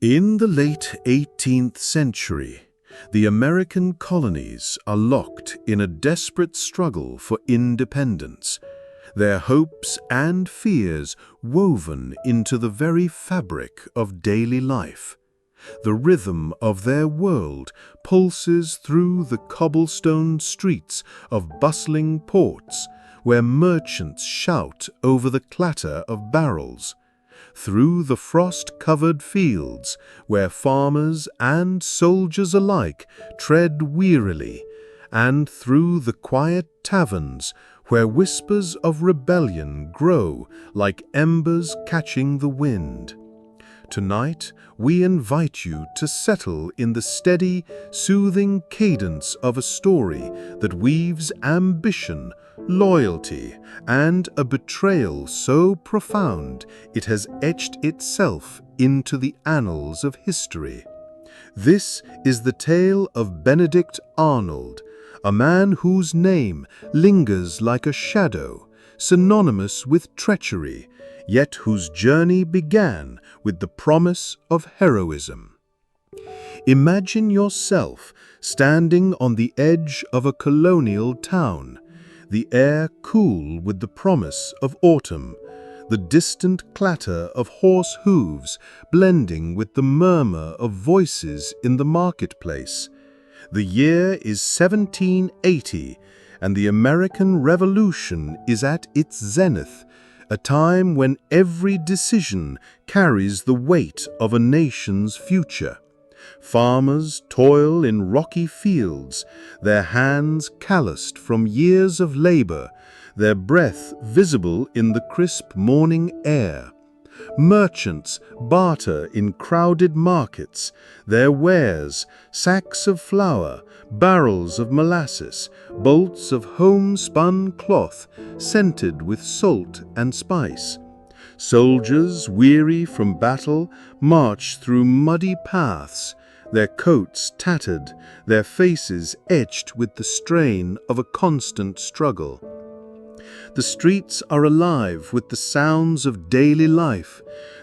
In the late 18th century, the American colonies are locked in a desperate struggle for independence, their hopes and fears woven into the very fabric of daily life. The rhythm of their world pulses through the cobblestone streets of bustling ports, where merchants shout over the clatter of barrels, through the frost-covered fields, where farmers and soldiers alike tread wearily, and through the quiet taverns, where whispers of rebellion grow like embers catching the wind. Tonight, we invite you to settle in the steady, soothing cadence of a story that weaves ambition, loyalty, and a betrayal so profound it has etched itself into the annals of history. This is the tale of Benedict Arnold, a man whose name lingers like a shadow, synonymous with treachery, yet whose journey began with the promise of heroism. Imagine yourself standing on the edge of a colonial town, the air cool with the promise of autumn, the distant clatter of horse hooves blending with the murmur of voices in the marketplace. The year is 1780, and the American Revolution is at its zenith, a time when every decision carries the weight of a nation's future. Farmers toil in rocky fields, their hands calloused from years of labor, their breath visible in the crisp morning air. Merchants barter in crowded markets, their wares, sacks of flour, barrels of molasses, bolts of homespun cloth, scented with salt and spice. Soldiers, weary from battle, march through muddy paths, their coats tattered, their faces etched with the strain of a constant struggle. The streets are alive with the sounds of daily life,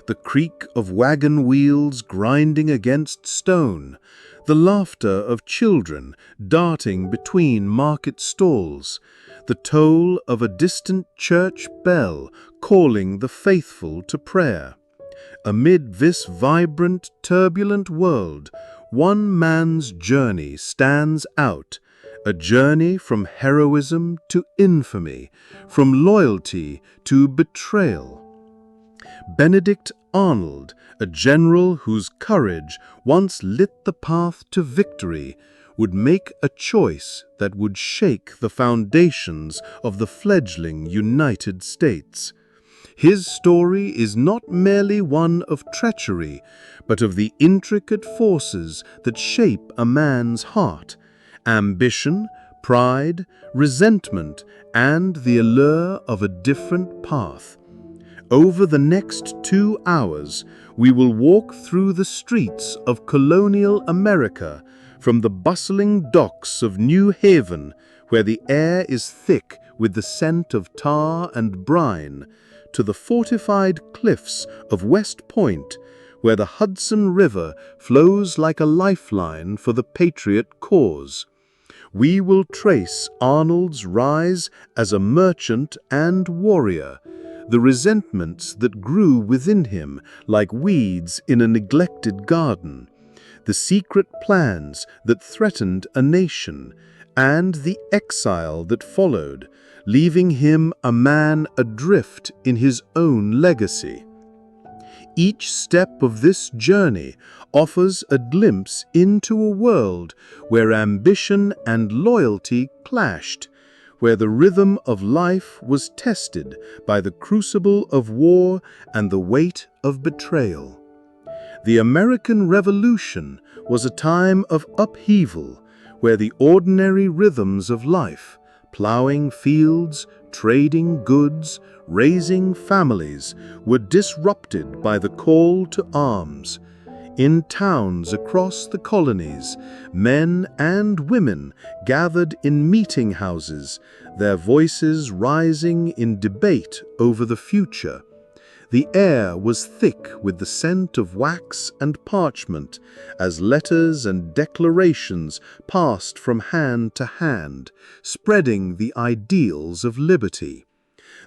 the creak of wagon wheels grinding against stone, the laughter of children darting between market stalls, the toll of a distant church bell calling the faithful to prayer. Amid this vibrant, turbulent world, one man's journey stands out, a journey from heroism to infamy, from loyalty to betrayal. Benedict Arnold, a general whose courage once lit the path to victory, would make a choice that would shake the foundations of the fledgling United States. His story is not merely one of treachery, but of the intricate forces that shape a man's heart: ambition, pride, resentment, and the allure of a different path. Over the next 2 hours, we will walk through the streets of colonial America, from the bustling docks of New Haven, where the air is thick with the scent of tar and brine, to the fortified cliffs of West Point, where the Hudson River flows like a lifeline for the patriot cause. We will trace Arnold's rise as a merchant and warrior, the resentments that grew within him like weeds in a neglected garden, the secret plans that threatened a nation, and the exile that followed, leaving him a man adrift in his own legacy. Each step of this journey offers a glimpse into a world where ambition and loyalty clashed, where the rhythm of life was tested by the crucible of war and the weight of betrayal. The American Revolution was a time of upheaval, where the ordinary rhythms of life, plowing fields, trading goods, raising families, were disrupted by the call to arms. In towns across the colonies, men and women gathered in meeting houses, their voices rising in debate over the future. The air was thick with the scent of wax and parchment as letters and declarations passed from hand to hand, spreading the ideals of liberty.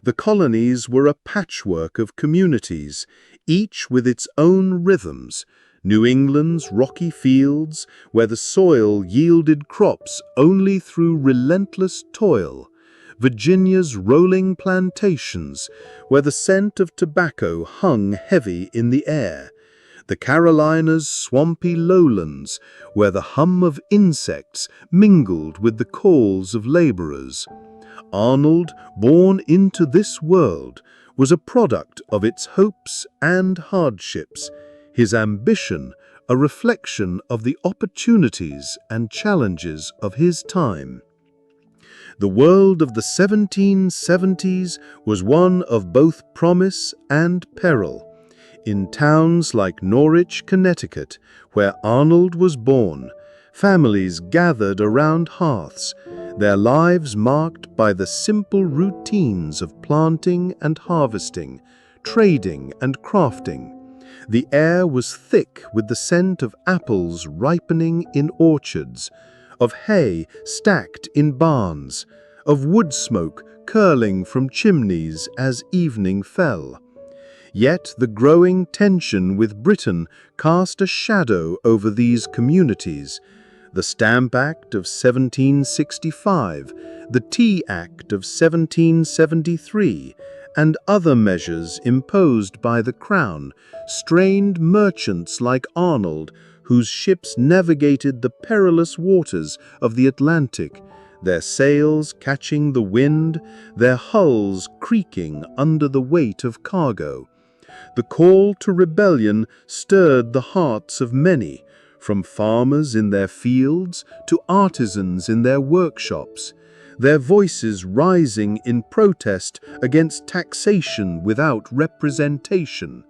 The colonies were a patchwork of communities, each with its own rhythms. New England's rocky fields, where the soil yielded crops only through relentless toil. Virginia's rolling plantations, where the scent of tobacco hung heavy in the air. The Carolinas' swampy lowlands, where the hum of insects mingled with the calls of laborers. Arnold, born into this world, was a product of its hopes and hardships, his ambition a reflection of the opportunities and challenges of his time. The world of the 1770s was one of both promise and peril. In towns like Norwich, Connecticut, where Arnold was born, families gathered around hearths, their lives marked by the simple routines of planting and harvesting, trading and crafting. The air was thick with the scent of apples ripening in orchards, of hay stacked in barns, of wood smoke curling from chimneys as evening fell. Yet the growing tension with Britain cast a shadow over these communities. The Stamp Act of 1765, the Tea Act of 1773, and other measures imposed by the Crown strained merchants like Arnold, whose ships navigated the perilous waters of the Atlantic, their sails catching the wind, their hulls creaking under the weight of cargo. The call to rebellion stirred the hearts of many, from farmers in their fields to artisans in their workshops, their voices rising in protest against taxation without representation.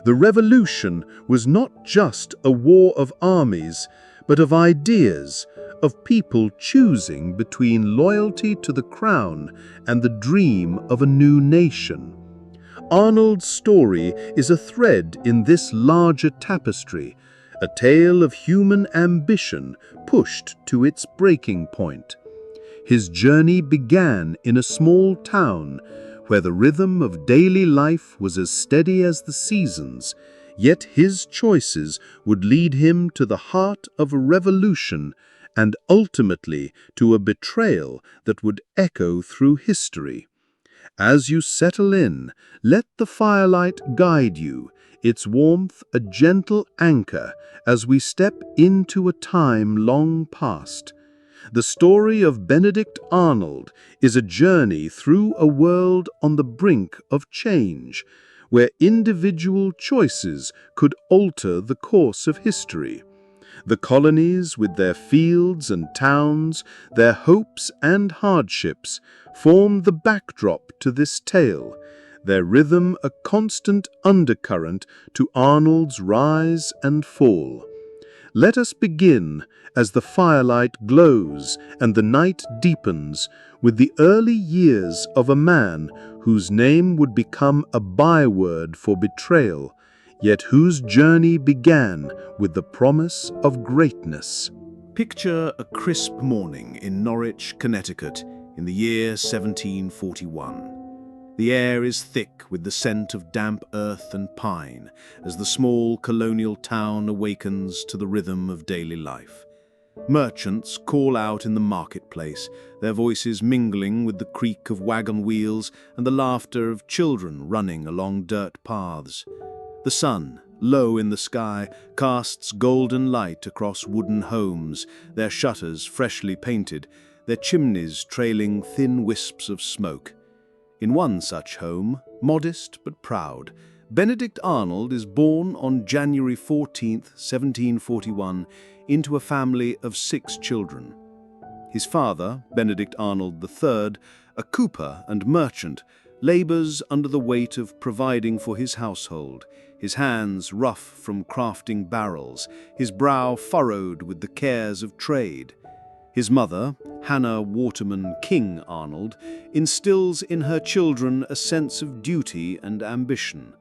The revolution was not just a war of armies, but of ideas, of people choosing between loyalty to the crown and the dream of a new nation. Arnold's story is a thread in this larger tapestry, a tale of human ambition pushed to its breaking point. His journey began in a small town where the rhythm of daily life was as steady as the seasons, yet his choices would lead him to the heart of a revolution and ultimately to a betrayal that would echo through history. As you settle in, let the firelight guide you, its warmth a gentle anchor as we step into a time long past. The story of Benedict Arnold is a journey through a world on the brink of change, where individual choices could alter the course of history. The colonies, with their fields and towns, their hopes and hardships, form the backdrop to this tale, their rhythm a constant undercurrent to Arnold's rise and fall. Let us begin, as the firelight glows and the night deepens, with the early years of a man whose name would become a byword for betrayal, yet whose journey began with the promise of greatness. Picture a crisp morning in Norwich, Connecticut, in the year 1741. The air is thick with the scent of damp earth and pine as the small colonial town awakens to the rhythm of daily life. Merchants call out in the marketplace, their voices mingling with the creak of wagon wheels and the laughter of children running along dirt paths. The sun, low in the sky, casts golden light across wooden homes, their shutters freshly painted, their chimneys trailing thin wisps of smoke. In one such home, modest but proud, Benedict Arnold is born on January 14, 1741, into a family of 6 children. His father, Benedict Arnold III, a cooper and merchant, labors under the weight of providing for his household, his hands rough from crafting barrels, his brow furrowed with the cares of trade. His mother, Hannah Waterman King Arnold, instills in her children a sense of duty and ambition.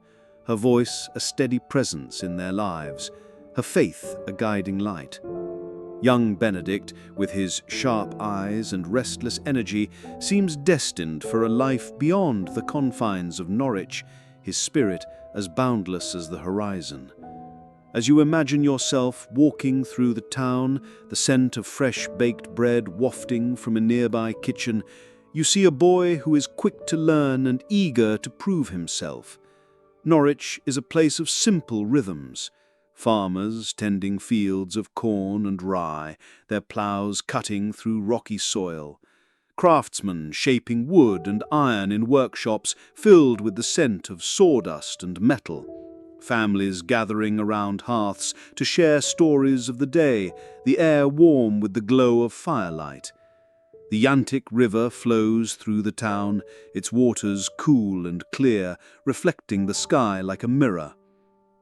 her voice a steady presence in their lives, her faith a guiding light. Young Benedict, with his sharp eyes and restless energy, seems destined for a life beyond the confines of Norwich, his spirit as boundless as the horizon. As you imagine yourself walking through the town, the scent of fresh baked bread wafting from a nearby kitchen, you see a boy who is quick to learn and eager to prove himself. Norwich is a place of simple rhythms. Farmers tending fields of corn and rye, their ploughs cutting through rocky soil. Craftsmen shaping wood and iron in workshops filled with the scent of sawdust and metal. Families gathering around hearths to share stories of the day, the air warm with the glow of firelight. The Yantic River flows through the town, its waters cool and clear, reflecting the sky like a mirror.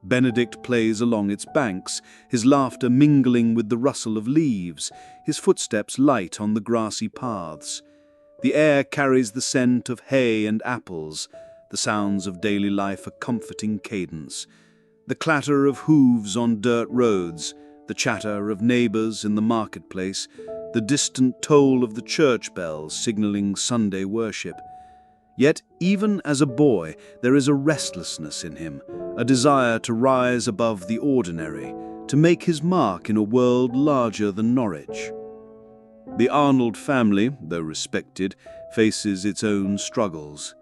Benedict plays along its banks, his laughter mingling with the rustle of leaves, his footsteps light on the grassy paths. The air carries the scent of hay and apples, the sounds of daily life a comforting cadence. The clatter of hooves on dirt roads, the chatter of neighbors in the marketplace, the distant toll of the church bells signaling Sunday worship. Yet, even as a boy, there is a restlessness in him, a desire to rise above the ordinary, to make his mark in a world larger than Norwich. The Arnold family, though respected, faces its own struggles.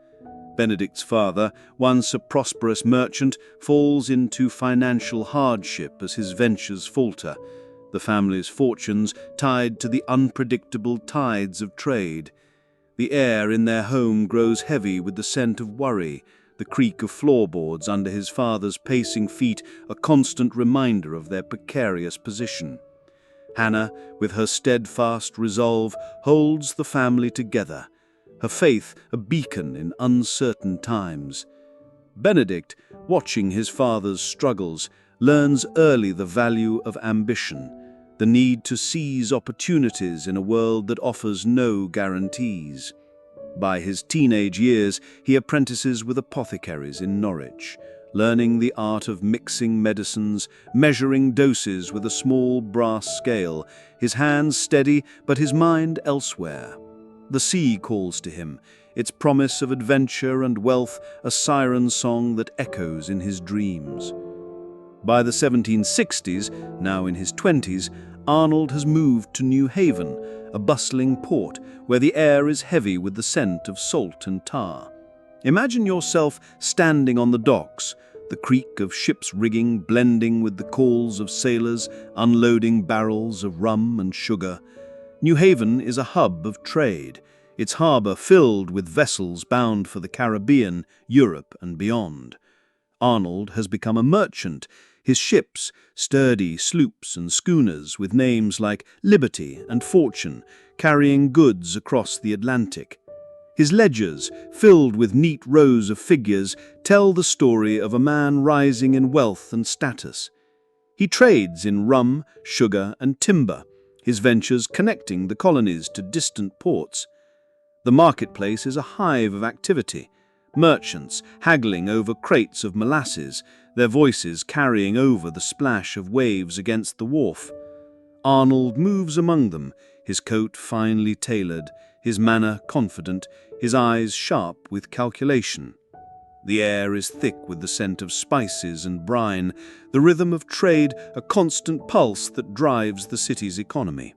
Benedict's father, once a prosperous merchant, falls into financial hardship as his ventures falter, the family's fortunes tied to the unpredictable tides of trade. The air in their home grows heavy with the scent of worry, the creak of floorboards under his father's pacing feet a constant reminder of their precarious position. Hannah, with her steadfast resolve, holds the family together, her faith a beacon in uncertain times. Benedict, watching his father's struggles, learns early the value of ambition, the need to seize opportunities in a world that offers no guarantees. By his teenage years, he apprentices with apothecaries in Norwich, learning the art of mixing medicines, measuring doses with a small brass scale, his hands steady but his mind elsewhere. The sea calls to him, its promise of adventure and wealth a siren song that echoes in his dreams. By the 1760s, now in his 20s, Arnold has moved to New Haven, a bustling port where the air is heavy with the scent of salt and tar. Imagine yourself standing on the docks, the creak of ships' rigging blending with the calls of sailors unloading barrels of rum and sugar. New Haven is a hub of trade, its harbour filled with vessels bound for the Caribbean, Europe and beyond. Arnold has become a merchant, his ships, sturdy sloops and schooners with names like Liberty and Fortune, carrying goods across the Atlantic. His ledgers, filled with neat rows of figures, tell the story of a man rising in wealth and status. He trades in rum, sugar and timber, his ventures connecting the colonies to distant ports. The marketplace is a hive of activity, merchants haggling over crates of molasses, their voices carrying over the splash of waves against the wharf. Arnold moves among them, his coat finely tailored, his manner confident, his eyes sharp with calculation. The air is thick with the scent of spices and brine, the rhythm of trade a constant pulse that drives the city's economy.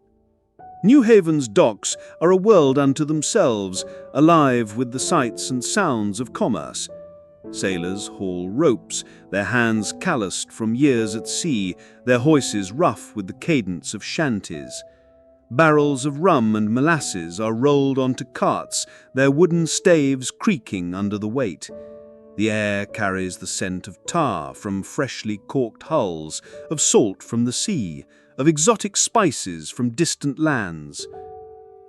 New Haven's docks are a world unto themselves, alive with the sights and sounds of commerce. Sailors haul ropes, their hands calloused from years at sea, their voices rough with the cadence of shanties. Barrels of rum and molasses are rolled onto carts, their wooden staves creaking under the weight. The air carries the scent of tar from freshly corked hulls, of salt from the sea, of exotic spices from distant lands.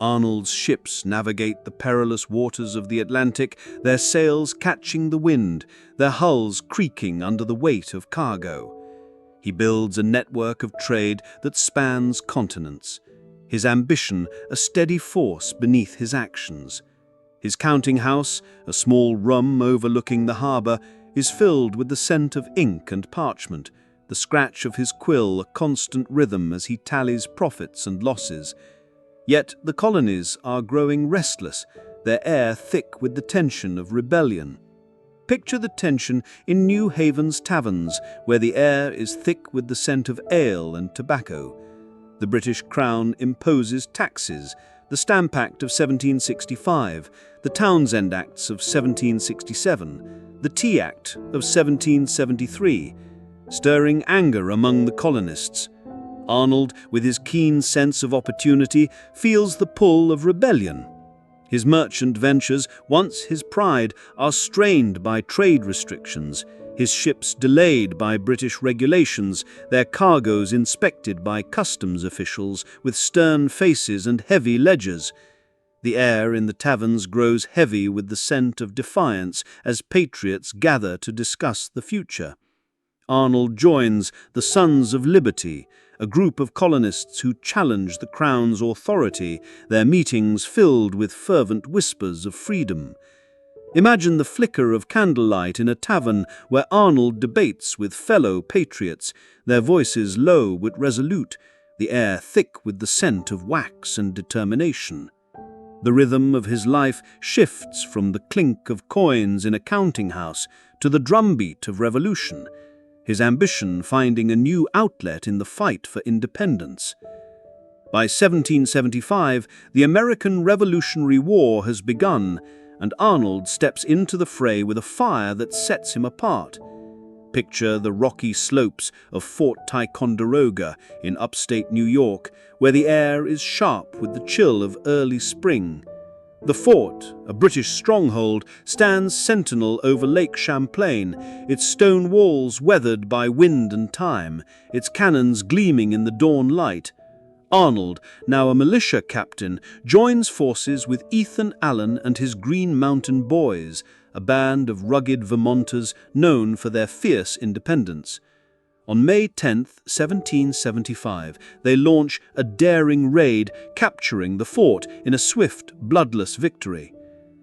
Arnold's ships navigate the perilous waters of the Atlantic, their sails catching the wind, their hulls creaking under the weight of cargo. He builds a network of trade that spans continents, his ambition a steady force beneath his actions. His counting house, a small room overlooking the harbour, is filled with the scent of ink and parchment, the scratch of his quill a constant rhythm as he tallies profits and losses. Yet the colonies are growing restless, their air thick with the tension of rebellion. Picture the tension in New Haven's taverns, where the air is thick with the scent of ale and tobacco. The British Crown imposes taxes, the Stamp Act of 1765, the Townshend Acts of 1767, the Tea Act of 1773, stirring anger among the colonists. Arnold, with his keen sense of opportunity, feels the pull of rebellion. His merchant ventures, once his pride, are strained by trade restrictions, his ships delayed by British regulations, their cargoes inspected by customs officials with stern faces and heavy ledgers. The air in the taverns grows heavy with the scent of defiance as patriots gather to discuss the future. Arnold joins the Sons of Liberty, a group of colonists who challenge the Crown's authority, their meetings filled with fervent whispers of freedom. Imagine the flicker of candlelight in a tavern where Arnold debates with fellow patriots, their voices low but resolute, the air thick with the scent of wax and determination. The rhythm of his life shifts from the clink of coins in a counting house to the drumbeat of revolution, his ambition finding a new outlet in the fight for independence. By 1775, the American Revolutionary War has begun, and Arnold steps into the fray with a fire that sets him apart. Picture the rocky slopes of Fort Ticonderoga in upstate New York, where the air is sharp with the chill of early spring. The fort, a British stronghold, stands sentinel over Lake Champlain, its stone walls weathered by wind and time, its cannons gleaming in the dawn light. Arnold, now a militia captain, joins forces with Ethan Allen and his Green Mountain Boys, a band of rugged Vermonters known for their fierce independence. On May 10, 1775, they launch a daring raid, capturing the fort in a swift, bloodless victory.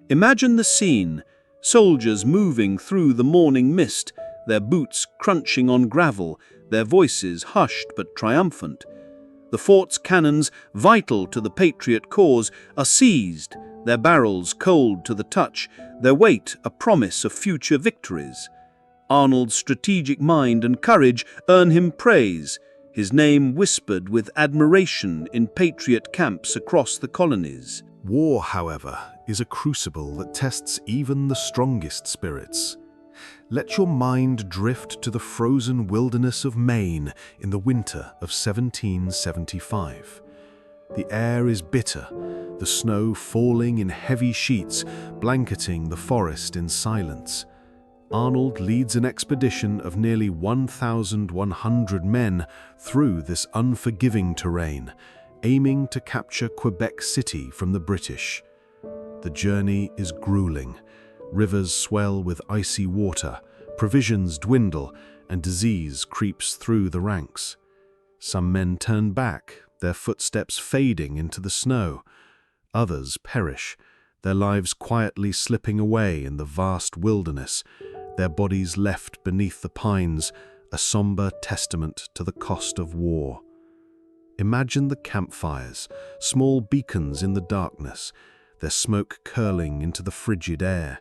Imagine the scene: soldiers moving through the morning mist, their boots crunching on gravel, their voices hushed but triumphant. The fort's cannons, vital to the patriot cause, are seized, their barrels cold to the touch, their weight a promise of future victories. Arnold's strategic mind and courage earn him praise, his name whispered with admiration in patriot camps across the colonies. War, however, is a crucible that tests even the strongest spirits. Let your mind drift to the frozen wilderness of Maine in the winter of 1775. The air is bitter, the snow falling in heavy sheets, blanketing the forest in silence. Arnold leads an expedition of nearly 1,100 men through this unforgiving terrain, aiming to capture Quebec City from the British. The journey is grueling. Rivers swell with icy water, provisions dwindle, and disease creeps through the ranks. Some men turn back, their footsteps fading into the snow. Others perish, their lives quietly slipping away in the vast wilderness, their bodies left beneath the pines, a somber testament to the cost of war. Imagine the campfires, small beacons in the darkness, their smoke curling into the frigid air.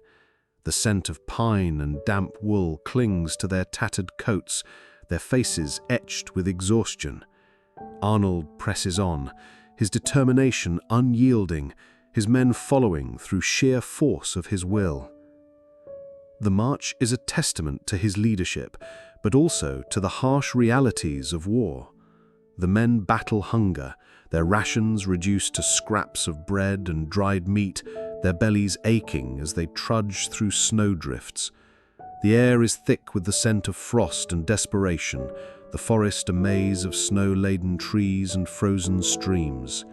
The scent of pine and damp wool clings to their tattered coats, their faces etched with exhaustion. Arnold presses on, his determination unyielding, his men following through sheer force of his will. The march is a testament to his leadership, but also to the harsh realities of war. The men battle hunger, their rations reduced to scraps of bread and dried meat, their bellies aching as they trudge through snowdrifts. The air is thick with the scent of frost and desperation, the forest a maze of snow-laden trees and frozen streams.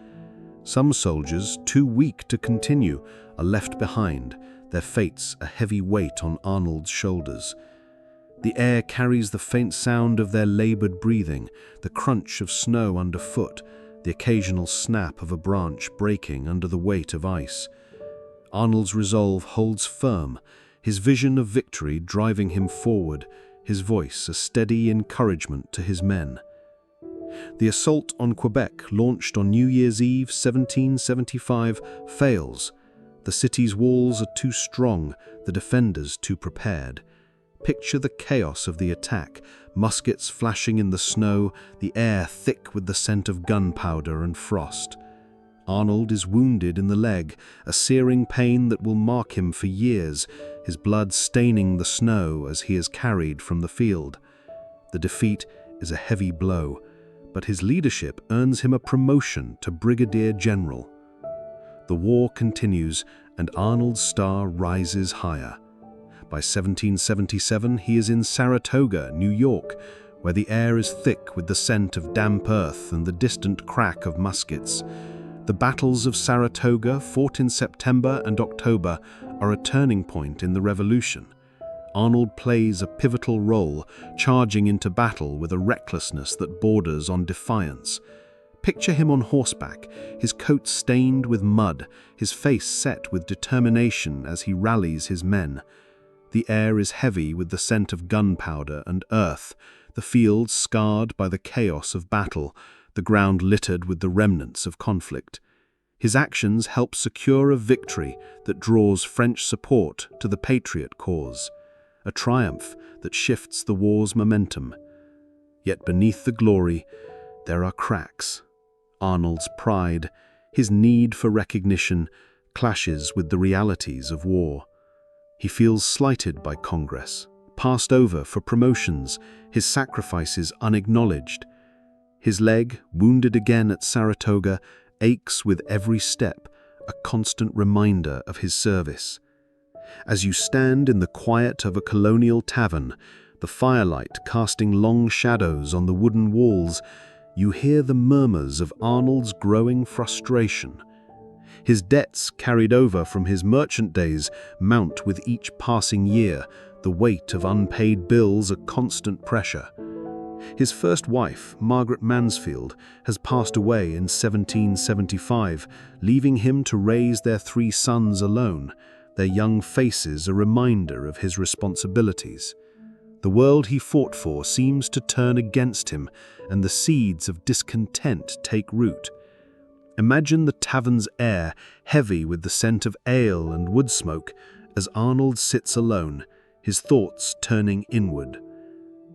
Some soldiers, too weak to continue, are left behind, their fates a heavy weight on Arnold's shoulders. The air carries the faint sound of their labored breathing, the crunch of snow underfoot, the occasional snap of a branch breaking under the weight of ice. Arnold's resolve holds firm, his vision of victory driving him forward, his voice a steady encouragement to his men. The assault on Quebec, launched on New Year's Eve 1775, fails. The city's walls are too strong, the defenders too prepared. Picture the chaos of the attack, muskets flashing in the snow, the air thick with the scent of gunpowder and frost. Arnold is wounded in the leg, a searing pain that will mark him for years, his blood staining the snow as he is carried from the field. The defeat is a heavy blow, but his leadership earns him a promotion to brigadier general. The war continues, and Arnold's star rises higher. By 1777, he is in Saratoga, New York, where the air is thick with the scent of damp earth and the distant crack of muskets. The battles of Saratoga, fought in September and October, are a turning point in the Revolution. Arnold plays a pivotal role, charging into battle with a recklessness that borders on defiance. Picture him on horseback, his coat stained with mud, his face set with determination as he rallies his men. The air is heavy with the scent of gunpowder and earth, the field scarred by the chaos of battle, the ground littered with the remnants of conflict. His actions help secure a victory that draws French support to the patriot cause, a triumph that shifts the war's momentum. Yet beneath the glory, there are cracks. Arnold's pride, his need for recognition, clashes with the realities of war. He feels slighted by Congress, passed over for promotions, his sacrifices unacknowledged. His leg, wounded again at Saratoga, aches with every step, a constant reminder of his service. As you stand in the quiet of a colonial tavern, the firelight casting long shadows on the wooden walls, you hear the murmurs of Arnold's growing frustration. His debts, carried over from his merchant days, mount with each passing year, the weight of unpaid bills a constant pressure. His first wife, Margaret Mansfield, has passed away in 1775, leaving him to raise their 3 sons alone, their young faces a reminder of his responsibilities. The world he fought for seems to turn against him, and the seeds of discontent take root. Imagine the tavern's air heavy with the scent of ale and wood smoke as Arnold sits alone, his thoughts turning inward.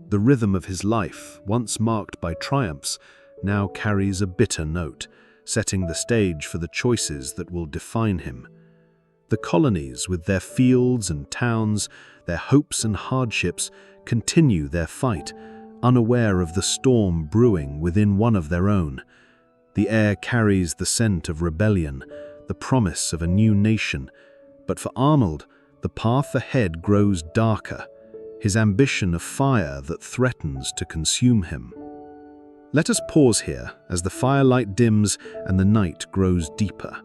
The rhythm of his life, once marked by triumphs, now carries a bitter note, setting the stage for the choices that will define him. The colonies, with their fields and towns, their hopes and hardships, continue their fight, unaware of the storm brewing within one of their own. The air carries the scent of rebellion, the promise of a new nation. But for Arnold, the path ahead grows darker, his ambition a fire that threatens to consume him. Let us pause here as the firelight dims and the night grows deeper.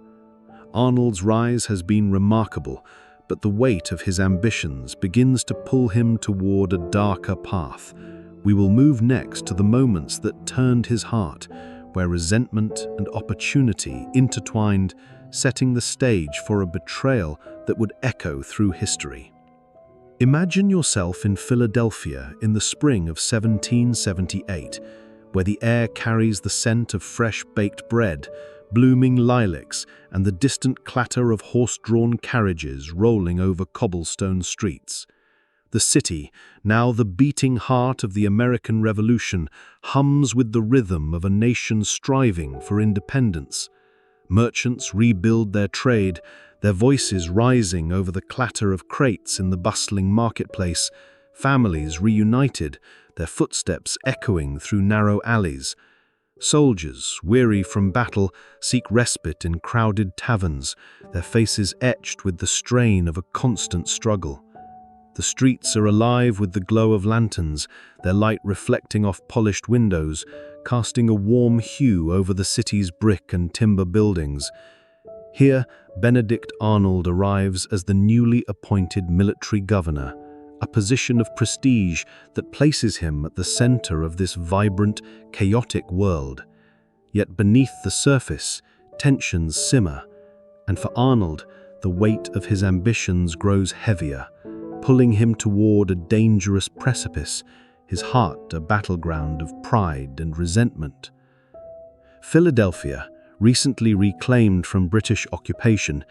Arnold's rise has been remarkable, but the weight of his ambitions begins to pull him toward a darker path. We will move next to the moments that turned his heart, where resentment and opportunity intertwined, setting the stage for a betrayal that would echo through history. Imagine yourself in Philadelphia in the spring of 1778, where the air carries the scent of fresh-baked bread, blooming lilacs, and the distant clatter of horse-drawn carriages rolling over cobblestone streets. The city, now the beating heart of the American Revolution, hums with the rhythm of a nation striving for independence. Merchants rebuild their trade, their voices rising over the clatter of crates in the bustling marketplace, families reunited, their footsteps echoing through narrow alleys. Soldiers, weary from battle, seek respite in crowded taverns, their faces etched with the strain of a constant struggle. The streets are alive with the glow of lanterns, their light reflecting off polished windows, casting a warm hue over the city's brick and timber buildings. Here, Benedict Arnold arrives as the newly appointed military governor, a position of prestige that places him at the center of this vibrant, chaotic world. Yet beneath the surface, tensions simmer, and for Arnold, the weight of his ambitions grows heavier. pulling him toward a dangerous precipice, his heart a battleground of pride and resentment. Philadelphia, recently reclaimed from British occupation,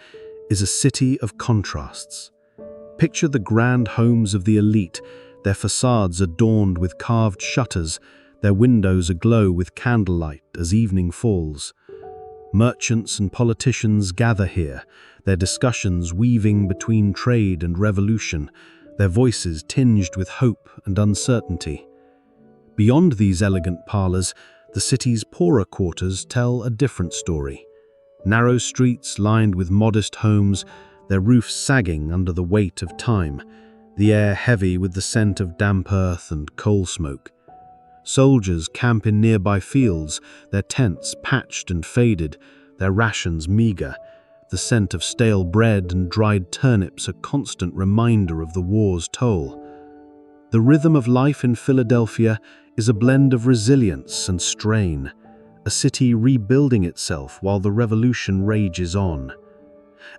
is a city of contrasts. Picture the grand homes of the elite, their facades adorned with carved shutters, their windows aglow with candlelight as evening falls. Merchants and politicians gather here, their discussions weaving between trade and revolution, their voices tinged with hope and uncertainty. Beyond these elegant parlors, the city's poorer quarters tell a different story. Narrow streets lined with modest homes, their roofs sagging under the weight of time, the air heavy with the scent of damp earth and coal smoke. Soldiers camp in nearby fields, their tents patched and faded, their rations meager, the scent of stale bread and dried turnips a constant reminder of the war's toll. The rhythm of life in Philadelphia is a blend of resilience and strain, a city rebuilding itself while the revolution rages on.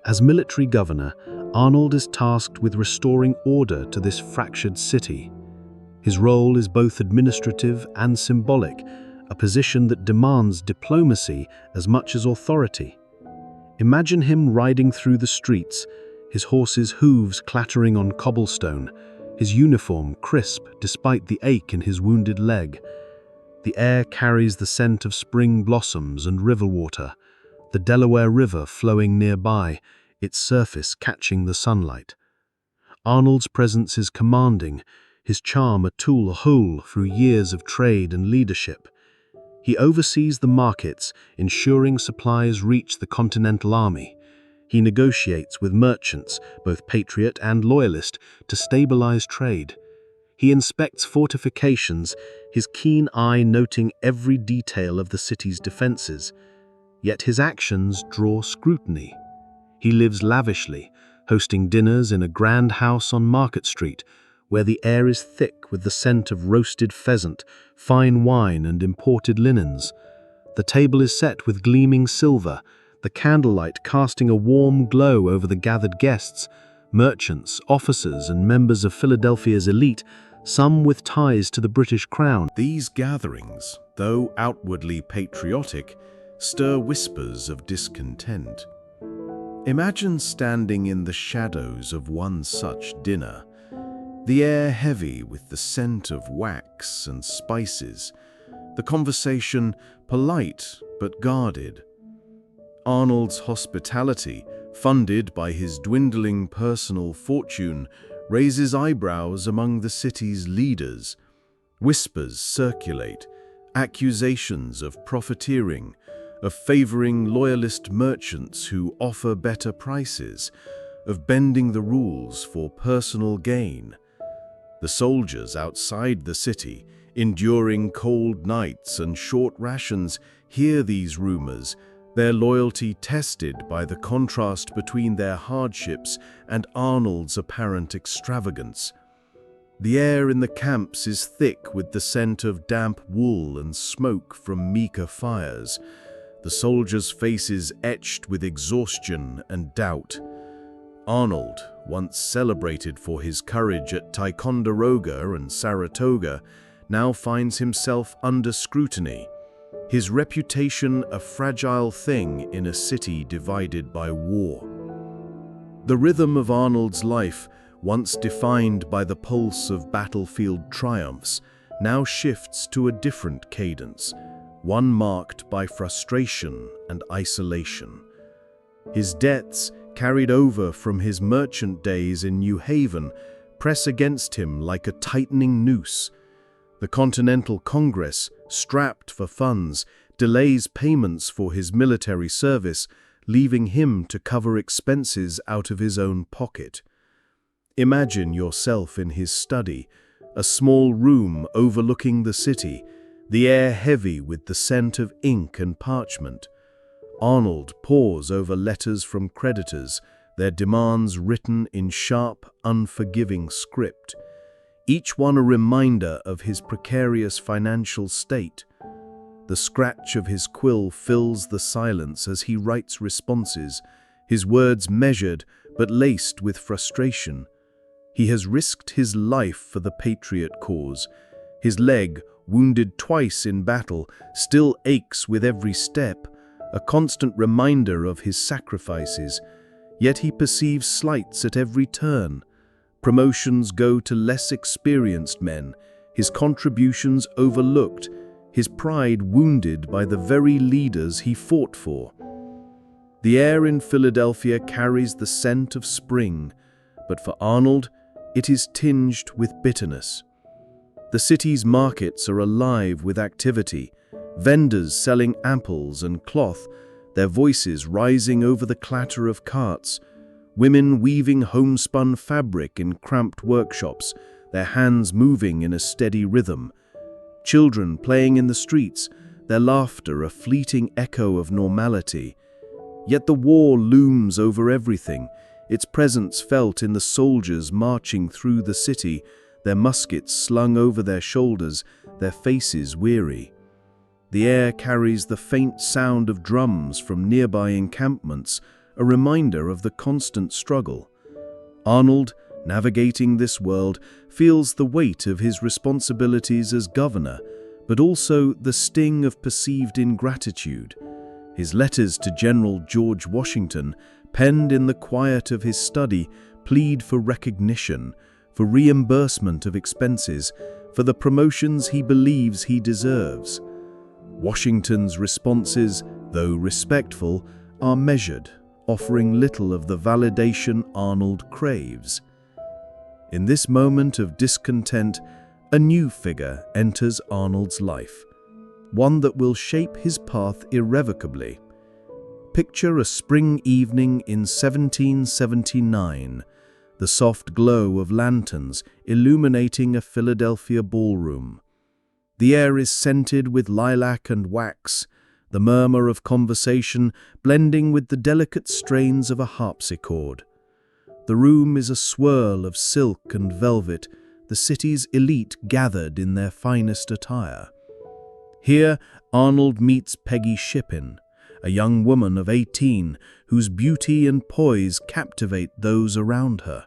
As military governor, Arnold is tasked with restoring order to this fractured city. His role is both administrative and symbolic, a position that demands diplomacy as much as authority. Imagine him riding through the streets, his horse's hooves clattering on cobblestone, his uniform crisp despite the ache in his wounded leg. The air carries the scent of spring blossoms and river water, the Delaware River flowing nearby, its surface catching the sunlight. Arnold's presence is commanding, his charm a tool whole through years of trade and leadership. He oversees the markets, ensuring supplies reach the Continental Army. He negotiates with merchants, both patriot and loyalist, to stabilize trade. He inspects fortifications, his keen eye noting every detail of the city's defenses. Yet his actions draw scrutiny. He lives lavishly, hosting dinners in a grand house on Market Street, where the air is thick with the scent of roasted pheasant, fine wine and imported linens. The table is set with gleaming silver, the candlelight casting a warm glow over the gathered guests, merchants, officers and members of Philadelphia's elite, some with ties to the British Crown. These gatherings, though outwardly patriotic, stir whispers of discontent. Imagine standing in the shadows of one such dinner, the air heavy with the scent of wax and spices, the conversation polite but guarded. Arnold's hospitality, funded by his dwindling personal fortune, raises eyebrows among the city's leaders. Whispers circulate, accusations of profiteering, of favoring loyalist merchants who offer better prices, of bending the rules for personal gain. The soldiers outside the city, enduring cold nights and short rations, hear these rumors, their loyalty tested by the contrast between their hardships and Arnold's apparent extravagance. The air in the camps is thick with the scent of damp wool and smoke from meeker fires, the soldiers' faces etched with exhaustion and doubt. Arnold, once celebrated for his courage at Ticonderoga and Saratoga, now finds himself under scrutiny, his reputation a fragile thing in a city divided by war. The rhythm of Arnold's life, once defined by the pulse of battlefield triumphs, now shifts to a different cadence, one marked by frustration and isolation. His debts, carried over from his merchant days in New Haven, press against him like a tightening noose. The Continental Congress, strapped for funds, delays payments for his military service, leaving him to cover expenses out of his own pocket. Imagine yourself in his study, a small room overlooking the city, the air heavy with the scent of ink and parchment. Arnold pores over letters from creditors, their demands written in sharp, unforgiving script, each one a reminder of his precarious financial state. The scratch of his quill fills the silence as he writes responses, his words measured but laced with frustration. He has risked his life for the patriot cause. His leg, wounded twice in battle, still aches with every step, a constant reminder of his sacrifices. Yet he perceives slights at every turn. Promotions go to less experienced men, his contributions overlooked, his pride wounded by the very leaders he fought for. The air in Philadelphia carries the scent of spring, but for Arnold, it is tinged with bitterness. The city's markets are alive with activity, vendors selling apples and cloth, their voices rising over the clatter of carts, women weaving homespun fabric in cramped workshops, their hands moving in a steady rhythm, children playing in the streets, their laughter a fleeting echo of normality. Yet the war looms over everything, its presence felt in the soldiers marching through the city, their muskets slung over their shoulders, their faces weary. The air carries the faint sound of drums from nearby encampments, a reminder of the constant struggle. Arnold, navigating this world, feels the weight of his responsibilities as governor, but also the sting of perceived ingratitude. His letters to General George Washington, penned in the quiet of his study, plead for recognition, for reimbursement of expenses, for the promotions he believes he deserves. Washington's responses, though respectful, are measured, offering little of the validation Arnold craves. In this moment of discontent, a new figure enters Arnold's life, one that will shape his path irrevocably. Picture a spring evening in 1779, the soft glow of lanterns illuminating a Philadelphia ballroom. The air is scented with lilac and wax, the murmur of conversation blending with the delicate strains of a harpsichord. The room is a swirl of silk and velvet, the city's elite gathered in their finest attire. Here, Arnold meets Peggy Shippen, a young woman of 18 whose beauty and poise captivate those around her.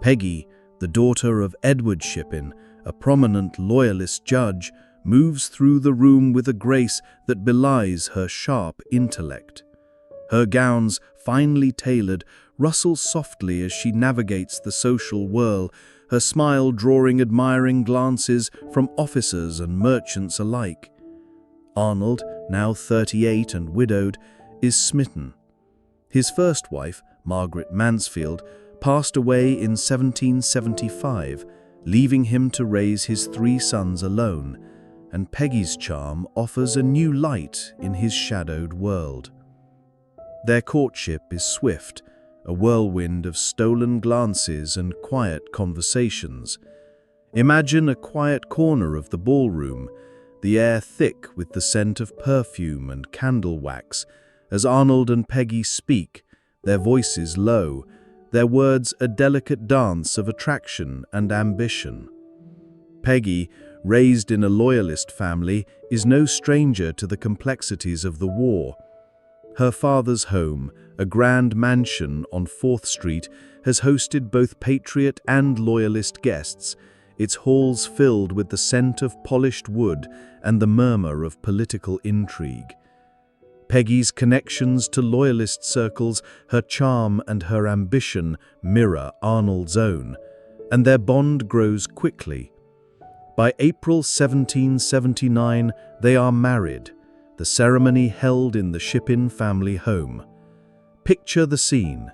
Peggy, the daughter of Edward Shippen, a prominent Loyalist judge, moves through the room with a grace that belies her sharp intellect. Her gowns, finely tailored, rustle softly as she navigates the social whirl, her smile drawing admiring glances from officers and merchants alike. Arnold, now 38 and widowed, is smitten. His first wife, Margaret Mansfield, passed away in 1775, leaving him to raise his 3 sons alone, and Peggy's charm offers a new light in his shadowed world. Their courtship is swift, a whirlwind of stolen glances and quiet conversations. Imagine a quiet corner of the ballroom, the air thick with the scent of perfume and candle wax, as Arnold and Peggy speak, their voices low, their words a delicate dance of attraction and ambition. Peggy, raised in a Loyalist family, is no stranger to the complexities of the war. Her father's home, a grand mansion on 4th Street, has hosted both Patriot and Loyalist guests, its halls filled with the scent of polished wood and the murmur of political intrigue. Peggy's connections to Loyalist circles, her charm and her ambition mirror Arnold's own, and their bond grows quickly. By April 1779, they are married, the ceremony held in the Shippen family home. Picture the scene,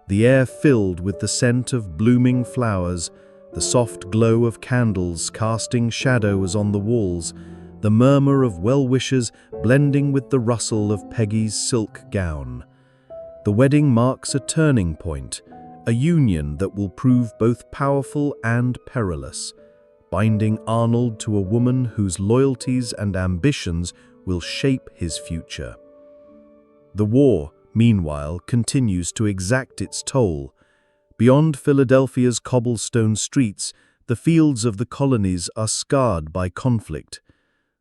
the air filled with the scent of blooming flowers, the soft glow of candles casting shadows on the walls, the murmur of well-wishers blending with the rustle of Peggy's silk gown. The wedding marks a turning point, a union that will prove both powerful and perilous, binding Arnold to a woman whose loyalties and ambitions will shape his future. The war, meanwhile, continues to exact its toll. Beyond Philadelphia's cobblestone streets, the fields of the colonies are scarred by conflict.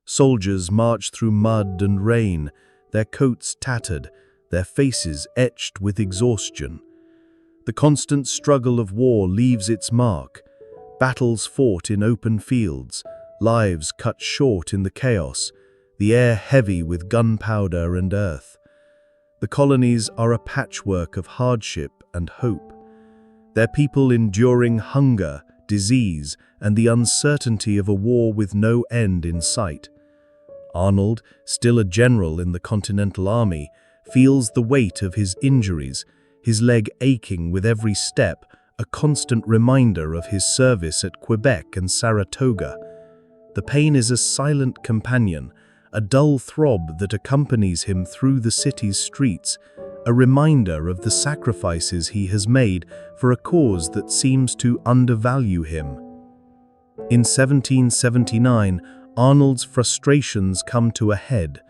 Soldiers march through mud and rain, their coats tattered, their faces etched with exhaustion. The constant struggle of war leaves its mark. Battles fought in open fields, lives cut short in the chaos, the air heavy with gunpowder and earth. The colonies are a patchwork of hardship and hope. Their people enduring hunger, disease, and the uncertainty of a war with no end in sight. Arnold, still a general in the Continental Army, feels the weight of his injuries, his leg aching with every step, a constant reminder of his service at Quebec and Saratoga. The pain is a silent companion, a dull throb that accompanies him through the city's streets, a reminder of the sacrifices he has made for a cause that seems to undervalue him. In 1779, Arnold's frustrations come to a head.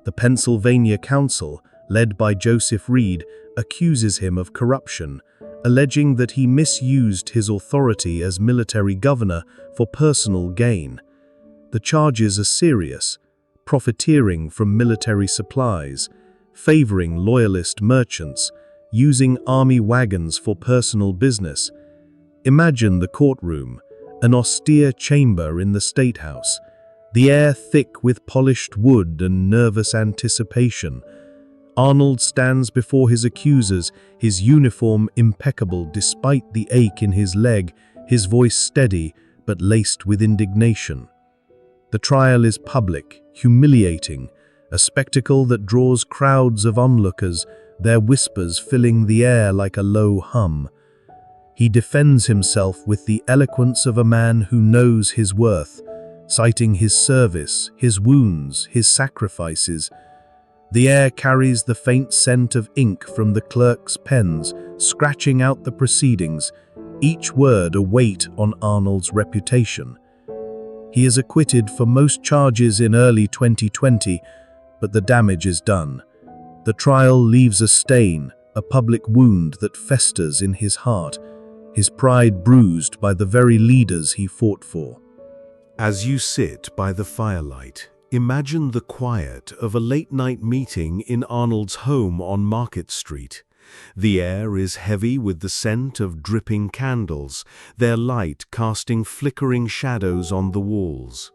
The Pennsylvania Council, led by Joseph Reed, accuses him of corruption, alleging that he misused his authority as military governor for personal gain. The charges are serious: profiteering from military supplies, favoring loyalist merchants, using army wagons for personal business. Imagine the courtroom, an austere chamber in the State House, the air thick with polished wood and nervous anticipation. Arnold stands before his accusers, his uniform impeccable despite the ache in his leg, his voice steady but laced with indignation. The trial is public, humiliating, a spectacle that draws crowds of onlookers, their whispers filling the air like a low hum. He defends himself with the eloquence of a man who knows his worth, citing his service, his wounds, his sacrifices. The air carries the faint scent of ink from the clerk's pens, scratching out the proceedings, each word a weight on Arnold's reputation. He is acquitted for most charges in early 2020, but the damage is done. The trial leaves a stain, a public wound that festers in his heart, his pride bruised by the very leaders he fought for. As you sit by the firelight, imagine the quiet of a late-night meeting in Arnold's home on Market Street. The air is heavy with the scent of dripping candles, their light casting flickering shadows on the walls.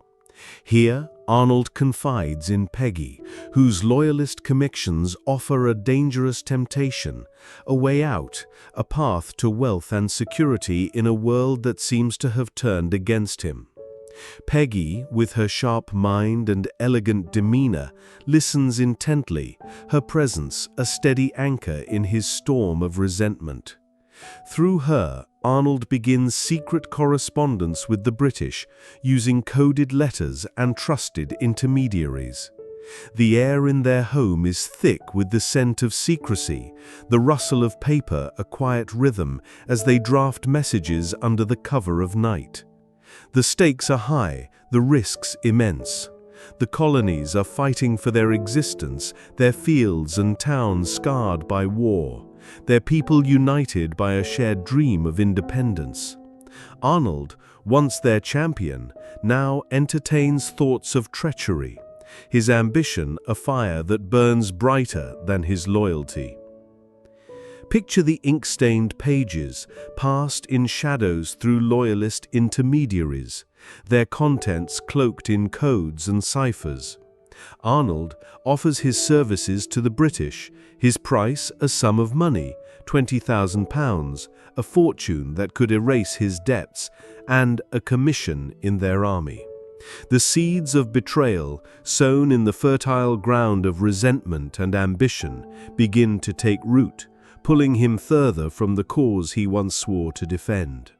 Here, Arnold confides in Peggy, whose loyalist convictions offer a dangerous temptation, a way out, a path to wealth and security in a world that seems to have turned against him. Peggy, with her sharp mind and elegant demeanor, listens intently, her presence a steady anchor in his storm of resentment. Through her, Arnold begins secret correspondence with the British, using coded letters and trusted intermediaries. The air in their home is thick with the scent of secrecy, the rustle of paper a quiet rhythm as they draft messages under the cover of night. The stakes are high, the risks immense. The colonies are fighting for their existence, their fields and towns scarred by war, their people united by a shared dream of independence. Arnold, once their champion, now entertains thoughts of treachery, his ambition a fire that burns brighter than his loyalty. Picture the ink-stained pages, passed in shadows through loyalist intermediaries, their contents cloaked in codes and ciphers. Arnold offers his services to the British, his price a sum of money, £20,000, a fortune that could erase his debts, and a commission in their army. The seeds of betrayal, sown in the fertile ground of resentment and ambition, begin to take root, pulling him further from the cause he once swore to defend.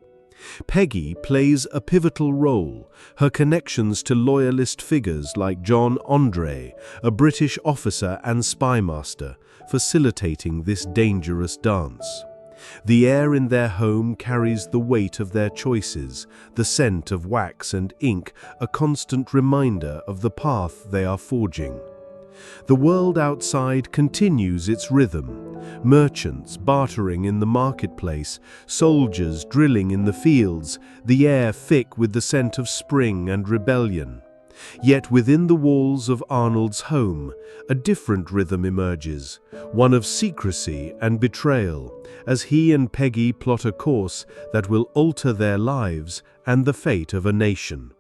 Peggy plays a pivotal role, her connections to loyalist figures like John Andre, a British officer and spymaster, facilitating this dangerous dance. The air in their home carries the weight of their choices, the scent of wax and ink, a constant reminder of the path they are forging. The world outside continues its rhythm. Merchants bartering in the marketplace, soldiers drilling in the fields, the air thick with the scent of spring and rebellion. Yet within the walls of Arnold's home, a different rhythm emerges, one of secrecy and betrayal, as he and Peggy plot a course that will alter their lives and the fate of a nation.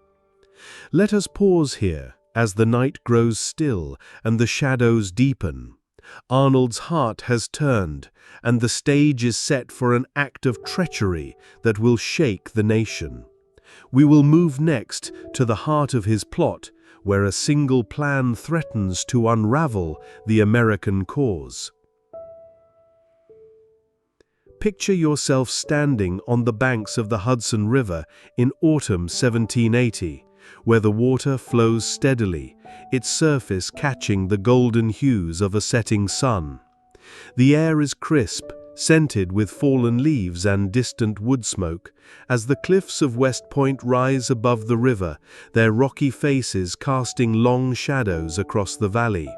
Let us pause here, as the night grows still and the shadows deepen. Arnold's heart has turned, and the stage is set for an act of treachery that will shake the nation. We will move next to the heart of his plot, where a single plan threatens to unravel the American cause. Picture yourself standing on the banks of the Hudson River in autumn 1780, where the water flows steadily, its surface catching the golden hues of a setting sun. The air is crisp, scented with fallen leaves and distant wood smoke, as the cliffs of West Point rise above the river, their rocky faces casting long shadows across the valley.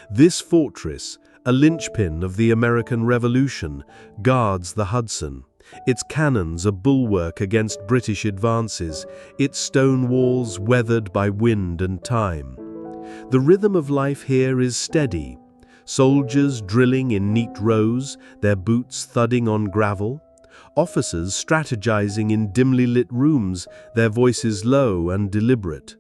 This fortress, a linchpin of the American Revolution, guards the Hudson. Its cannons a bulwark against British advances, its stone walls weathered by wind and time. The rhythm of life here is steady. Soldiers drilling in neat rows, their boots thudding on gravel. Officers strategizing in dimly lit rooms, their voices low and deliberate.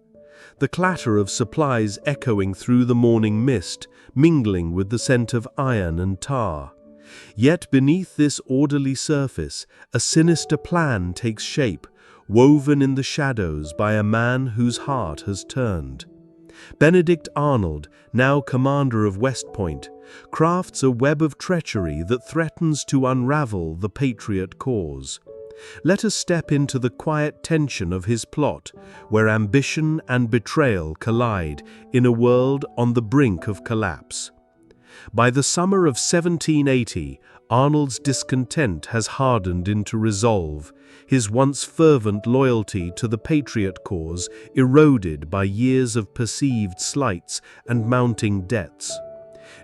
The clatter of supplies echoing through the morning mist, mingling with the scent of iron and tar. Yet beneath this orderly surface, a sinister plan takes shape, woven in the shadows by a man whose heart has turned. Benedict Arnold, now commander of West Point, crafts a web of treachery that threatens to unravel the patriot cause. Let us step into the quiet tension of his plot, where ambition and betrayal collide in a world on the brink of collapse. By the summer of 1780, Arnold's discontent has hardened into resolve, his once fervent loyalty to the patriot cause eroded by years of perceived slights and mounting debts.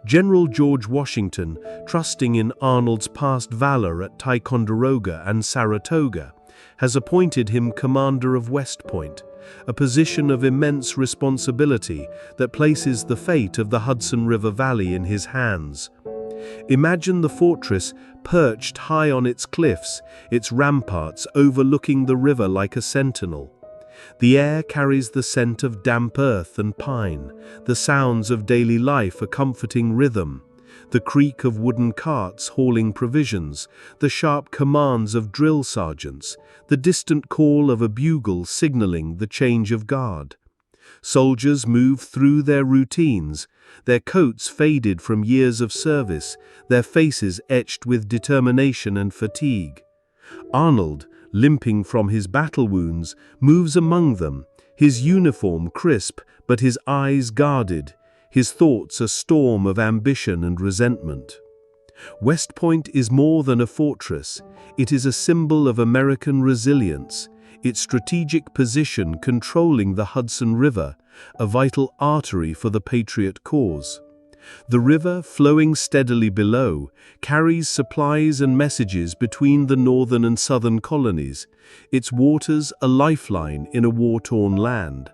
General George Washington, trusting in Arnold's past valor at Ticonderoga and Saratoga, has appointed him commander of West Point, a position of immense responsibility that places the fate of the Hudson River Valley in his hands. Imagine the fortress perched high on its cliffs, its ramparts overlooking the river like a sentinel. The air carries the scent of damp earth and pine, the sounds of daily life a comforting rhythm, the creak of wooden carts hauling provisions, the sharp commands of drill sergeants, the distant call of a bugle signaling the change of guard. Soldiers move through their routines, their coats faded from years of service, their faces etched with determination and fatigue. Arnold, limping from his battle wounds, moves among them, his uniform crisp but his eyes guarded, his thoughts a storm of ambition and resentment. West Point is more than a fortress, it is a symbol of American resilience, its strategic position controlling the Hudson River, a vital artery for the patriot cause. The river, flowing steadily below, carries supplies and messages between the northern and southern colonies, its waters a lifeline in a war-torn land.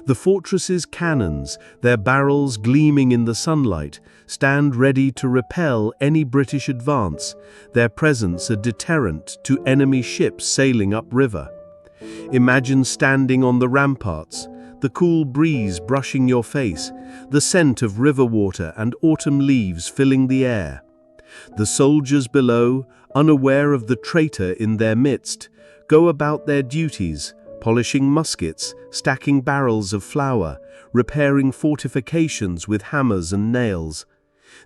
The fortress's cannons, their barrels gleaming in the sunlight, stand ready to repel any British advance, their presence a deterrent to enemy ships sailing upriver. Imagine standing on the ramparts, the cool breeze brushing your face, the scent of river water and autumn leaves filling the air. The soldiers below, unaware of the traitor in their midst, go about their duties, polishing muskets, stacking barrels of flour, repairing fortifications with hammers and nails.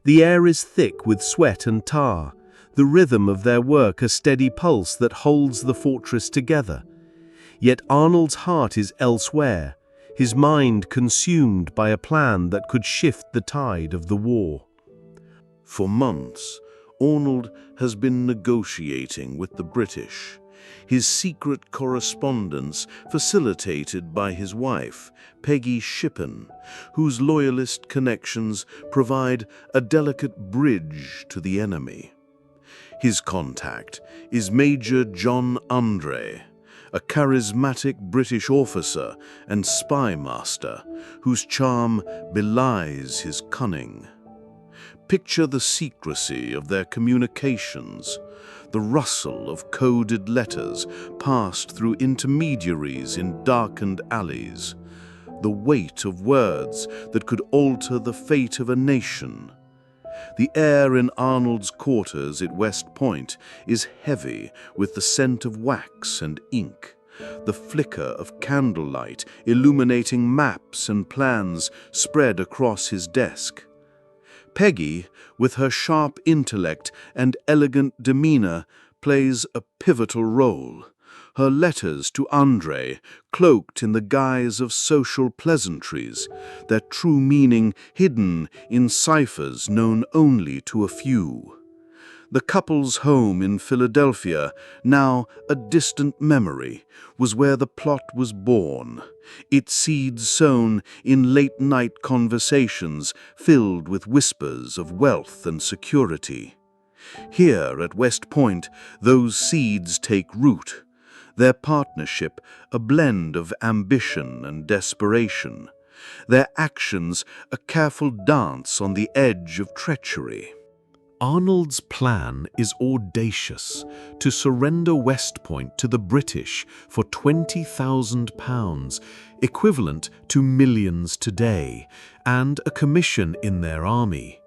The air is thick with sweat and tar, the rhythm of their work a steady pulse that holds the fortress together. Yet Arnold's heart is elsewhere, his mind consumed by a plan that could shift the tide of the war. For months, Arnold has been negotiating with the British, his secret correspondence facilitated by his wife, Peggy Shippen, whose loyalist connections provide a delicate bridge to the enemy. His contact is Major John Andre, a charismatic British officer and spy master whose charm belies his cunning. Picture the secrecy of their communications, the rustle of coded letters passed through intermediaries in darkened alleys, the weight of words that could alter the fate of a nation. The air in Arnold's quarters at West Point is heavy with the scent of wax and ink, the flicker of candlelight illuminating maps and plans spread across his desk. Peggy, with her sharp intellect and elegant demeanor, plays a pivotal role. Her letters to Andre, cloaked in the guise of social pleasantries, their true meaning hidden in ciphers known only to a few. The couple's home in Philadelphia, now a distant memory, was where the plot was born, its seeds sown in late-night conversations filled with whispers of wealth and security. Here at West Point, those seeds take root, their partnership a blend of ambition and desperation, their actions a careful dance on the edge of treachery. Arnold's plan is audacious: to surrender West Point to the British for £20,000, equivalent to millions today, and a commission in their army.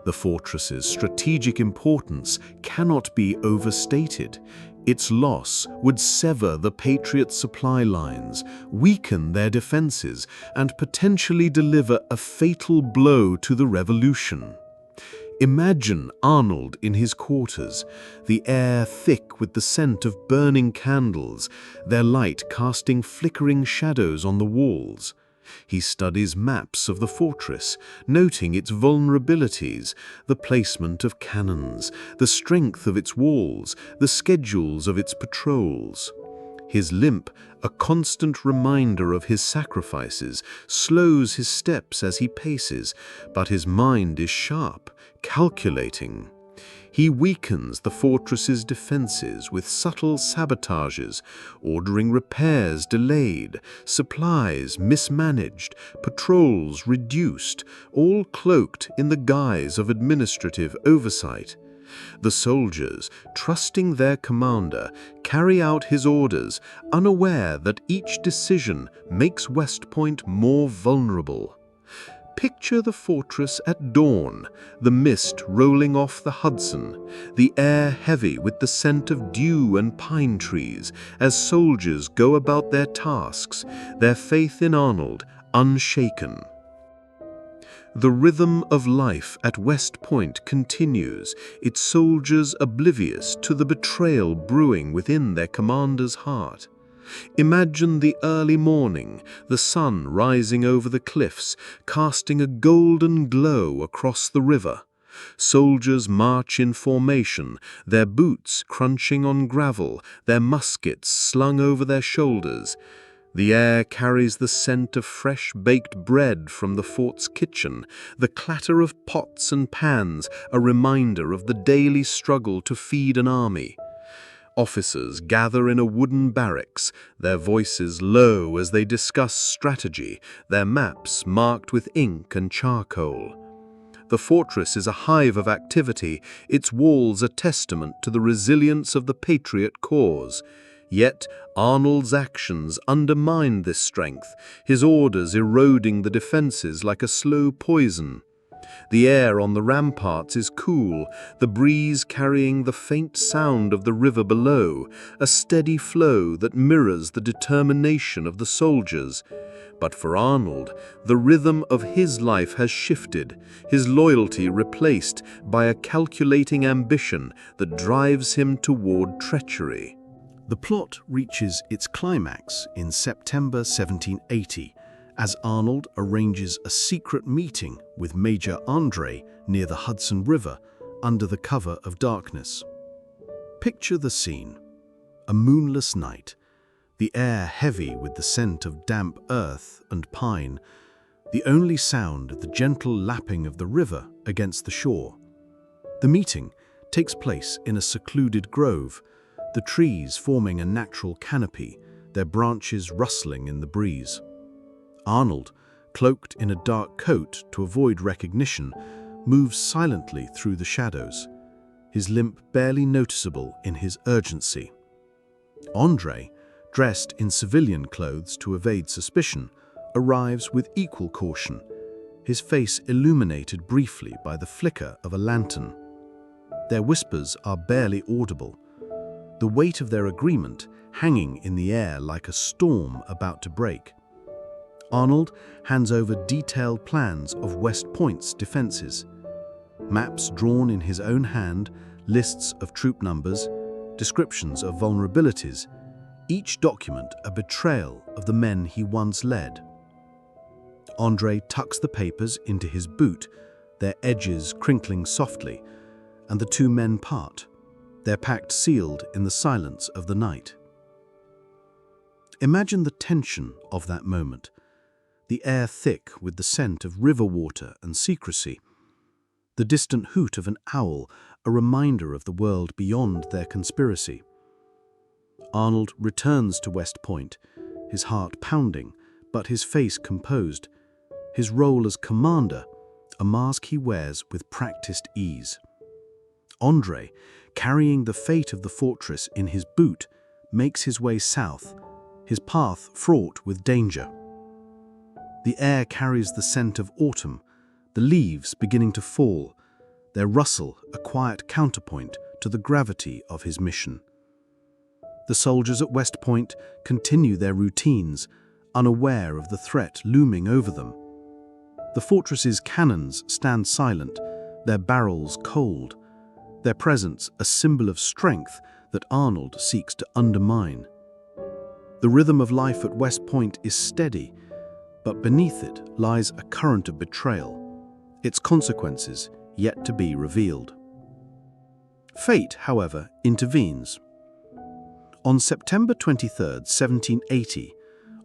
The fortress's strategic importance cannot be overstated. Its loss would sever the Patriots' supply lines, weaken their defenses, and potentially deliver a fatal blow to the revolution. Imagine Arnold in his quarters, the air thick with the scent of burning candles, their light casting flickering shadows on the walls. He studies maps of the fortress, noting its vulnerabilities, the placement of cannons, the strength of its walls, the schedules of its patrols. His limp, a constant reminder of his sacrifices, slows his steps as he paces, but his mind is sharp, calculating. He weakens the fortress's defenses with subtle sabotages, ordering repairs delayed, supplies mismanaged, patrols reduced, all cloaked in the guise of administrative oversight. The soldiers, trusting their commander, carry out his orders, unaware that each decision makes West Point more vulnerable. Picture the fortress at dawn, the mist rolling off the Hudson, the air heavy with the scent of dew and pine trees, as soldiers go about their tasks, their faith in Arnold unshaken. The rhythm of life at West Point continues, its soldiers oblivious to the betrayal brewing within their commander's heart. Imagine the early morning, the sun rising over the cliffs, casting a golden glow across the river. Soldiers march in formation, their boots crunching on gravel, their muskets slung over their shoulders. The air carries the scent of fresh baked bread from the fort's kitchen, the clatter of pots and pans, a reminder of the daily struggle to feed an army. Officers gather in a wooden barracks, their voices low as they discuss strategy, their maps marked with ink and charcoal. The fortress is a hive of activity, its walls a testament to the resilience of the patriot cause. Yet Arnold's actions undermine this strength, his orders eroding the defenses like a slow poison. The air on the ramparts is cool, the breeze carrying the faint sound of the river below, a steady flow that mirrors the determination of the soldiers. But for Arnold, the rhythm of his life has shifted, his loyalty replaced by a calculating ambition that drives him toward treachery. The plot reaches its climax in September 1780, as Arnold arranges a secret meeting with Major Andre near the Hudson River under the cover of darkness. Picture the scene: a moonless night, the air heavy with the scent of damp earth and pine, the only sound the gentle lapping of the river against the shore. The meeting takes place in a secluded grove, the trees forming a natural canopy, their branches rustling in the breeze. Arnold, cloaked in a dark coat to avoid recognition, moves silently through the shadows, his limp barely noticeable in his urgency. André, dressed in civilian clothes to evade suspicion, arrives with equal caution, his face illuminated briefly by the flicker of a lantern. Their whispers are barely audible, the weight of their agreement hanging in the air like a storm about to break. Arnold hands over detailed plans of West Point's defenses. Maps drawn in his own hand, lists of troop numbers, descriptions of vulnerabilities, each document a betrayal of the men he once led. André tucks the papers into his boot, their edges crinkling softly, and the two men part, their pact sealed in the silence of the night. Imagine the tension of that moment, the air thick with the scent of river water and secrecy, the distant hoot of an owl, a reminder of the world beyond their conspiracy. Arnold returns to West Point, his heart pounding, but his face composed, his role as commander, a mask he wears with practiced ease. André, carrying the fate of the fortress in his boot, makes his way south, his path fraught with danger. The air carries the scent of autumn, the leaves beginning to fall, their rustle a quiet counterpoint to the gravity of his mission. The soldiers at West Point continue their routines, unaware of the threat looming over them. The fortress's cannons stand silent, their barrels cold, their presence a symbol of strength that Arnold seeks to undermine. The rhythm of life at West Point is steady, but beneath it lies a current of betrayal, its consequences yet to be revealed. Fate, however, intervenes. On September 23, 1780,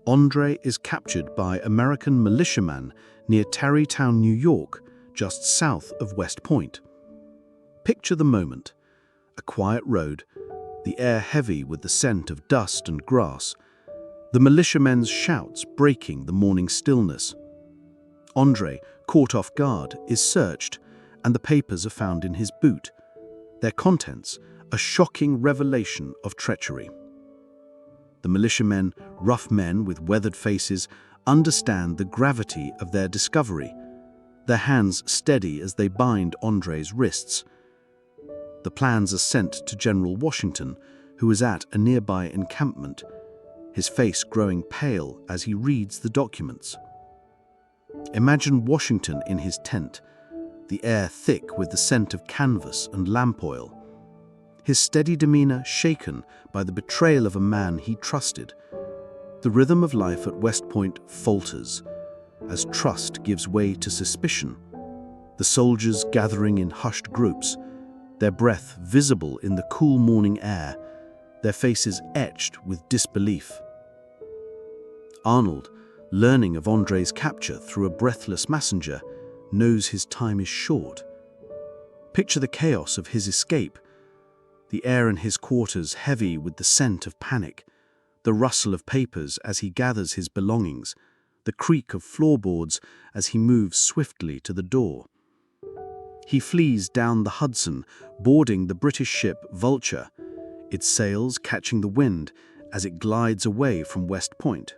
André is captured by American militiamen near Tarrytown, New York, just south of West Point. Picture the moment: a quiet road, the air heavy with the scent of dust and grass, the militiamen's shouts breaking the morning stillness. André, caught off guard, is searched, and the papers are found in his boot. Their contents, a shocking revelation of treachery. The militiamen, rough men with weathered faces, understand the gravity of their discovery, their hands steady as they bind André's wrists. The plans are sent to General Washington, who is at a nearby encampment, his face growing pale as he reads the documents. Imagine Washington in his tent, the air thick with the scent of canvas and lamp oil, his steady demeanor shaken by the betrayal of a man he trusted. The rhythm of life at West Point falters, as trust gives way to suspicion, the soldiers gathering in hushed groups, their breath visible in the cool morning air, their faces etched with disbelief. Arnold, learning of André's capture through a breathless messenger, knows his time is short. Picture the chaos of his escape, the air in his quarters heavy with the scent of panic, the rustle of papers as he gathers his belongings, the creak of floorboards as he moves swiftly to the door. He flees down the Hudson, boarding the British ship Vulture, its sails catching the wind as it glides away from West Point.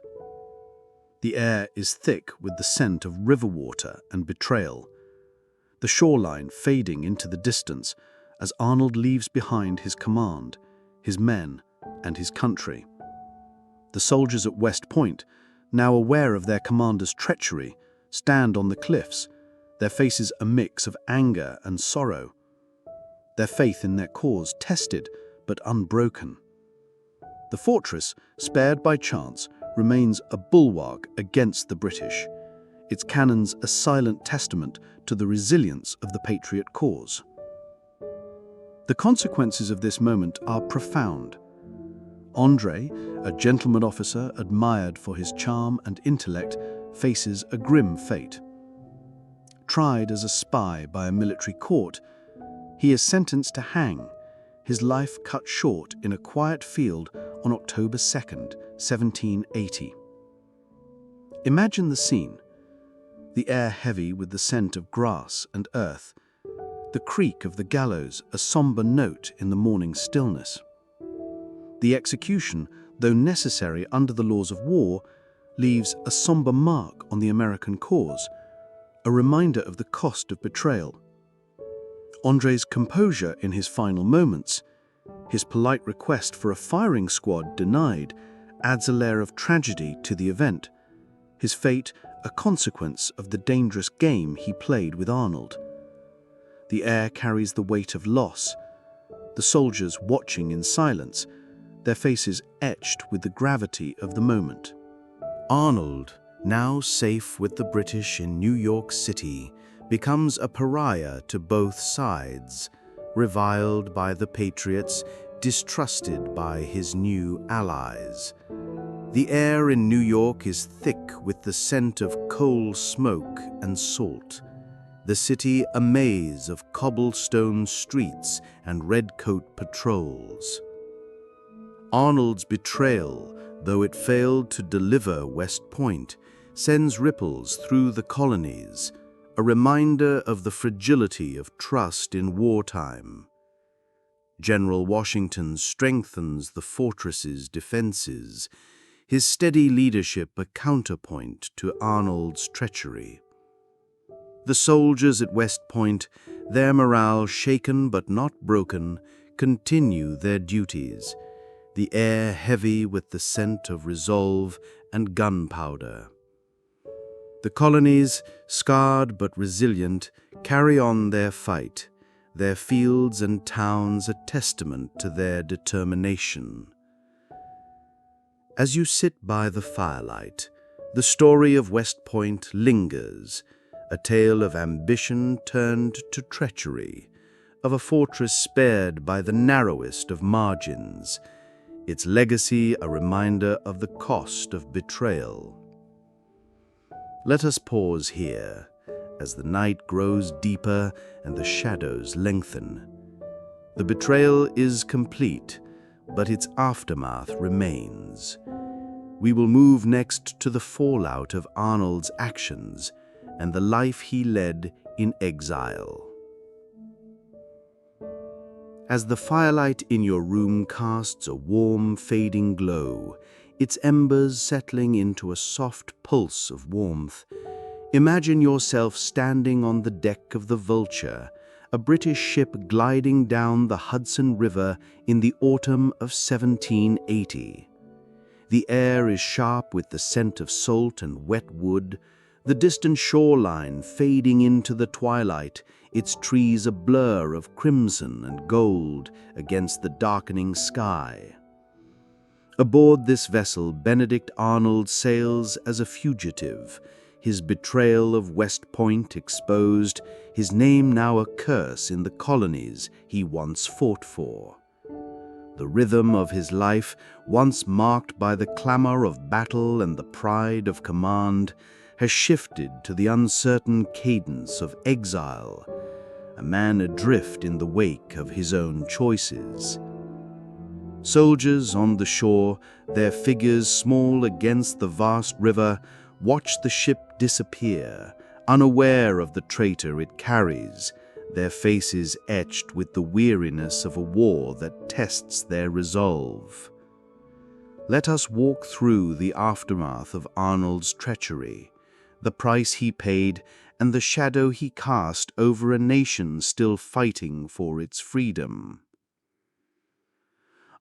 The air is thick with the scent of river water and betrayal, the shoreline fading into the distance as Arnold leaves behind his command, his men, and his country. The soldiers at West Point, now aware of their commander's treachery, stand on the cliffs, their faces a mix of anger and sorrow, their faith in their cause tested but unbroken. The fortress, spared by chance, remains a bulwark against the British, its cannons a silent testament to the resilience of the patriot cause. The consequences of this moment are profound. André, a gentleman officer admired for his charm and intellect, faces a grim fate. Tried as a spy by a military court, he is sentenced to hang, his life cut short in a quiet field on October 2nd, 1780. Imagine the scene: the air heavy with the scent of grass and earth, the creak of the gallows a somber note in the morning stillness. The execution, though necessary under the laws of war, leaves a somber mark on the American cause, a reminder of the cost of betrayal. André's composure in his final moments, his polite request for a firing squad denied, adds a layer of tragedy to the event, his fate a consequence of the dangerous game he played with Arnold. The air carries the weight of loss, the soldiers watching in silence, their faces etched with the gravity of the moment. Arnold, now safe with the British in New York City, becomes a pariah to both sides, reviled by the Patriots, distrusted by his new allies. The air in New York is thick with the scent of coal smoke and salt. The city a maze of cobblestone streets and redcoat patrols. Arnold's betrayal, though it failed to deliver West Point, sends ripples through the colonies, a reminder of the fragility of trust in wartime. General Washington strengthens the fortress's defenses, his steady leadership a counterpoint to Arnold's treachery. The soldiers at West Point, their morale shaken but not broken, continue their duties, the air heavy with the scent of resolve and gunpowder. The colonies, scarred but resilient, carry on their fight, their fields and towns a testament to their determination. As you sit by the firelight, the story of West Point lingers, a tale of ambition turned to treachery, of a fortress spared by the narrowest of margins, its legacy a reminder of the cost of betrayal. Let us pause here, as the night grows deeper and the shadows lengthen. The betrayal is complete, but its aftermath remains. We will move next to the fallout of Arnold's actions and the life he led in exile. As the firelight in your room casts a warm, fading glow, its embers settling into a soft pulse of warmth, imagine yourself standing on the deck of the Vulture, a British ship gliding down the Hudson River in the autumn of 1780. The air is sharp with the scent of salt and wet wood, the distant shoreline fading into the twilight, its trees a blur of crimson and gold against the darkening sky. Aboard this vessel, Benedict Arnold sails as a fugitive, his betrayal of West Point exposed, his name now a curse in the colonies he once fought for. The rhythm of his life, once marked by the clamor of battle and the pride of command, has shifted to the uncertain cadence of exile, a man adrift in the wake of his own choices. Soldiers on the shore, their figures small against the vast river, watch the ship disappear, unaware of the traitor it carries, their faces etched with the weariness of a war that tests their resolve. Let us walk through the aftermath of Arnold's treachery, the price he paid and the shadow he cast over a nation still fighting for its freedom.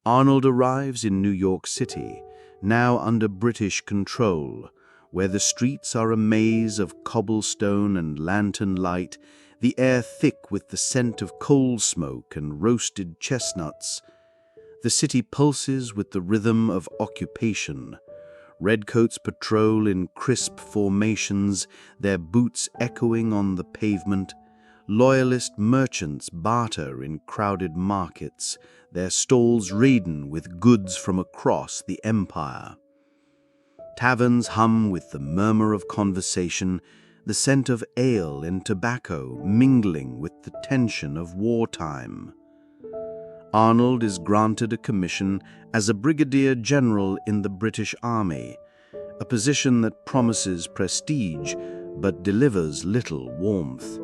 Arnold arrives in New York City, now under British control, where the streets are a maze of cobblestone and lantern light, the air thick with the scent of coal smoke and roasted chestnuts. The city pulses with the rhythm of occupation. Redcoats patrol in crisp formations, their boots echoing on the pavement. Loyalist merchants barter in crowded markets, their stalls laden with goods from across the empire. Taverns hum with the murmur of conversation, the scent of ale and tobacco mingling with the tension of wartime. Arnold is granted a commission as a brigadier general in the British Army, a position that promises prestige but delivers little warmth.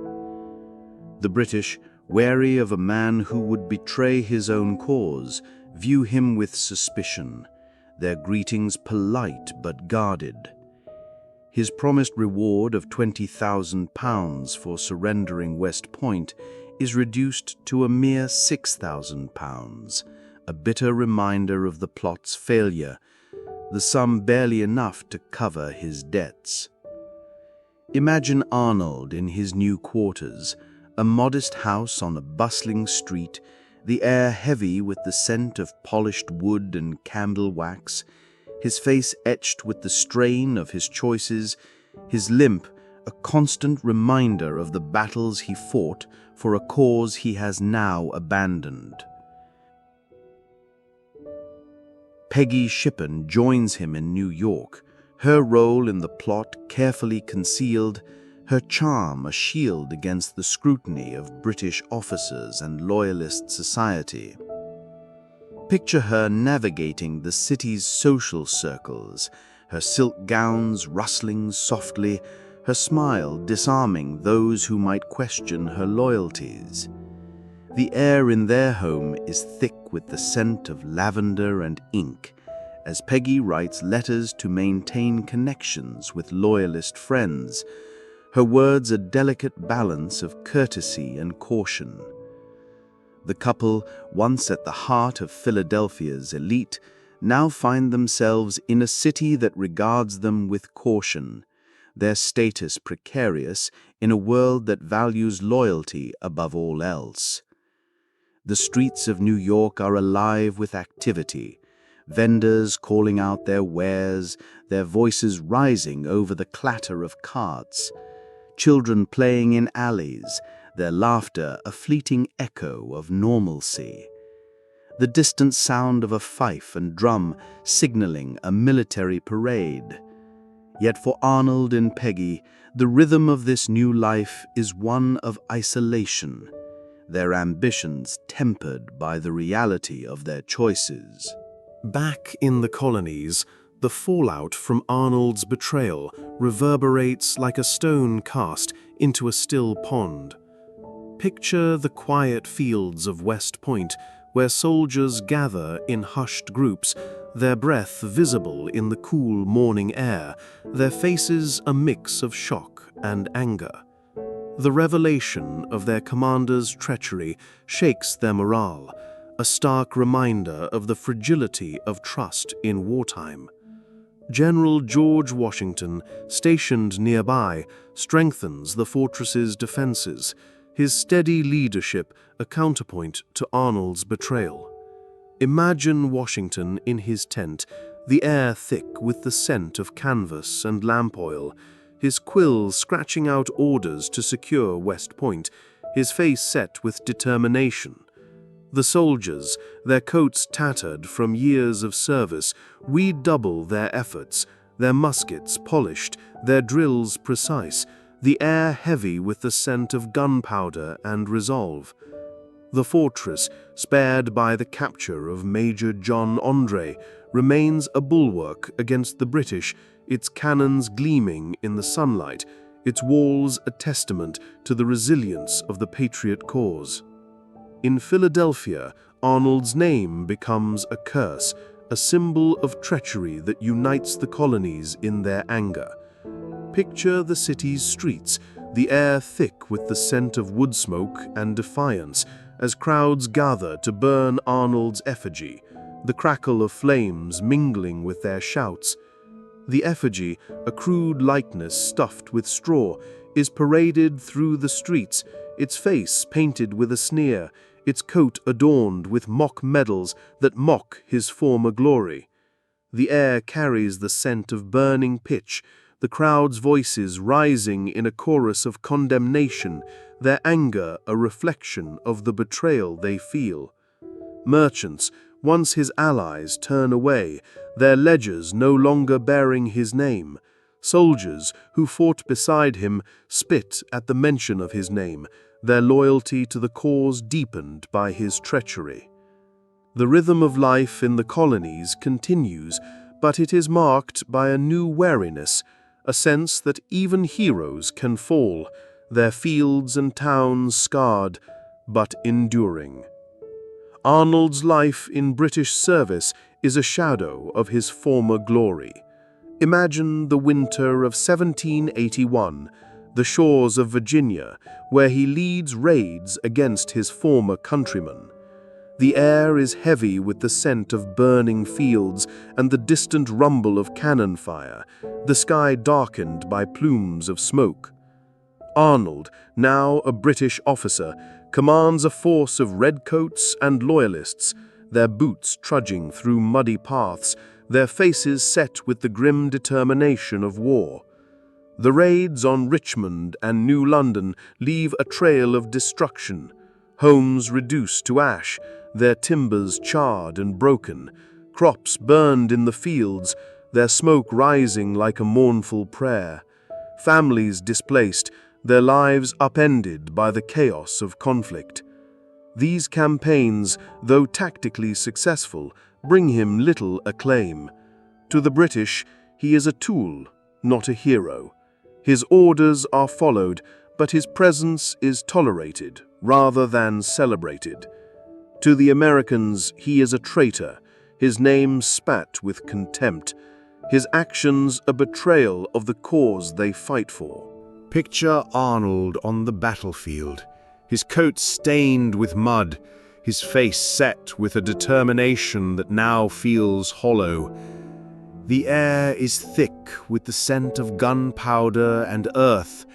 The British, wary of a man who would betray his own cause, view him with suspicion, their greetings polite but guarded. His promised reward of £20,000 for surrendering West Point is reduced to a mere £6,000, a bitter reminder of the plot's failure, the sum barely enough to cover his debts. Imagine Arnold in his new quarters, a modest house on a bustling street, the air heavy with the scent of polished wood and candle wax, his face etched with the strain of his choices, his limp a constant reminder of the battles he fought for a cause he has now abandoned. Peggy Shippen joins him in New York, her role in the plot carefully concealed, her charm a shield against the scrutiny of British officers and loyalist society. Picture her navigating the city's social circles, her silk gowns rustling softly, her smile disarming those who might question her loyalties. The air in their home is thick with the scent of lavender and ink, as Peggy writes letters to maintain connections with loyalist friends, her words a delicate balance of courtesy and caution. The couple, once at the heart of Philadelphia's elite, now find themselves in a city that regards them with caution, their status precarious in a world that values loyalty above all else. The streets of New York are alive with activity, vendors calling out their wares, their voices rising over the clatter of carts, children playing in alleys, their laughter a fleeting echo of normalcy. The distant sound of a fife and drum signaling a military parade. Yet for Arnold and Peggy, the rhythm of this new life is one of isolation, their ambitions tempered by the reality of their choices. Back in the colonies, the fallout from Arnold's betrayal reverberates like a stone cast into a still pond. Picture the quiet fields of West Point, where soldiers gather in hushed groups, their breath visible in the cool morning air, their faces a mix of shock and anger. The revelation of their commander's treachery shakes their morale, a stark reminder of the fragility of trust in wartime. General George Washington, stationed nearby, strengthens the fortress's defenses, his steady leadership a counterpoint to Arnold's betrayal. Imagine Washington in his tent, the air thick with the scent of canvas and lamp oil, his quill scratching out orders to secure West Point, his face set with determination. The soldiers, their coats tattered from years of service, redouble their efforts, their muskets polished, their drills precise, the air heavy with the scent of gunpowder and resolve. The fortress, spared by the capture of Major John Andre, remains a bulwark against the British, its cannons gleaming in the sunlight, its walls a testament to the resilience of the patriot cause. In Philadelphia, Arnold's name becomes a curse, a symbol of treachery that unites the colonies in their anger. Picture the city's streets, the air thick with the scent of wood smoke and defiance, as crowds gather to burn Arnold's effigy, the crackle of flames mingling with their shouts. The effigy, a crude likeness stuffed with straw, is paraded through the streets, its face painted with a sneer, its coat adorned with mock medals that mock his former glory. The air carries the scent of burning pitch, the crowd's voices rising in a chorus of condemnation, their anger a reflection of the betrayal they feel. Merchants, once his allies, turn away, their ledgers no longer bearing his name. Soldiers who fought beside him spit at the mention of his name, their loyalty to the cause deepened by his treachery. The rhythm of life in the colonies continues, but it is marked by a new wariness, a sense that even heroes can fall, their fields and towns scarred, but enduring. Arnold's life in British service is a shadow of his former glory. Imagine the winter of 1781, the shores of Virginia, where he leads raids against his former countrymen. The air is heavy with the scent of burning fields and the distant rumble of cannon fire, the sky darkened by plumes of smoke. Arnold, now a British officer, commands a force of redcoats and loyalists, their boots trudging through muddy paths, their faces set with the grim determination of war. The raids on Richmond and New London leave a trail of destruction, homes reduced to ash, their timbers charred and broken, crops burned in the fields, their smoke rising like a mournful prayer, families displaced, their lives upended by the chaos of conflict. These campaigns, though tactically successful, bring him little acclaim. To the British, he is a tool, not a hero. His orders are followed, but his presence is tolerated rather than celebrated. To the Americans, he is a traitor, his name spat with contempt, his actions a betrayal of the cause they fight for. Picture Arnold on the battlefield, his coat stained with mud, his face set with a determination that now feels hollow. The air is thick with the scent of gunpowder and earth,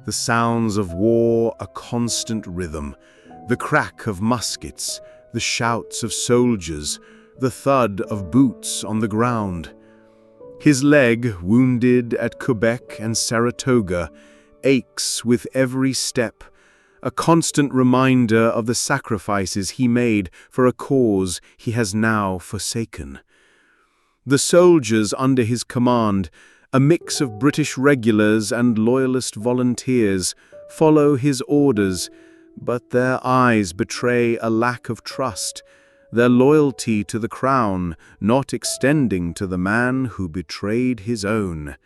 the sounds of war a constant rhythm, the crack of muskets, the shouts of soldiers, the thud of boots on the ground. His leg, wounded at Quebec and Saratoga, aches with every step, a constant reminder of the sacrifices he made for a cause he has now forsaken. The soldiers under his command, a mix of British regulars and loyalist volunteers, follow his orders, but their eyes betray a lack of trust, their loyalty to the crown not extending to the man who betrayed his own.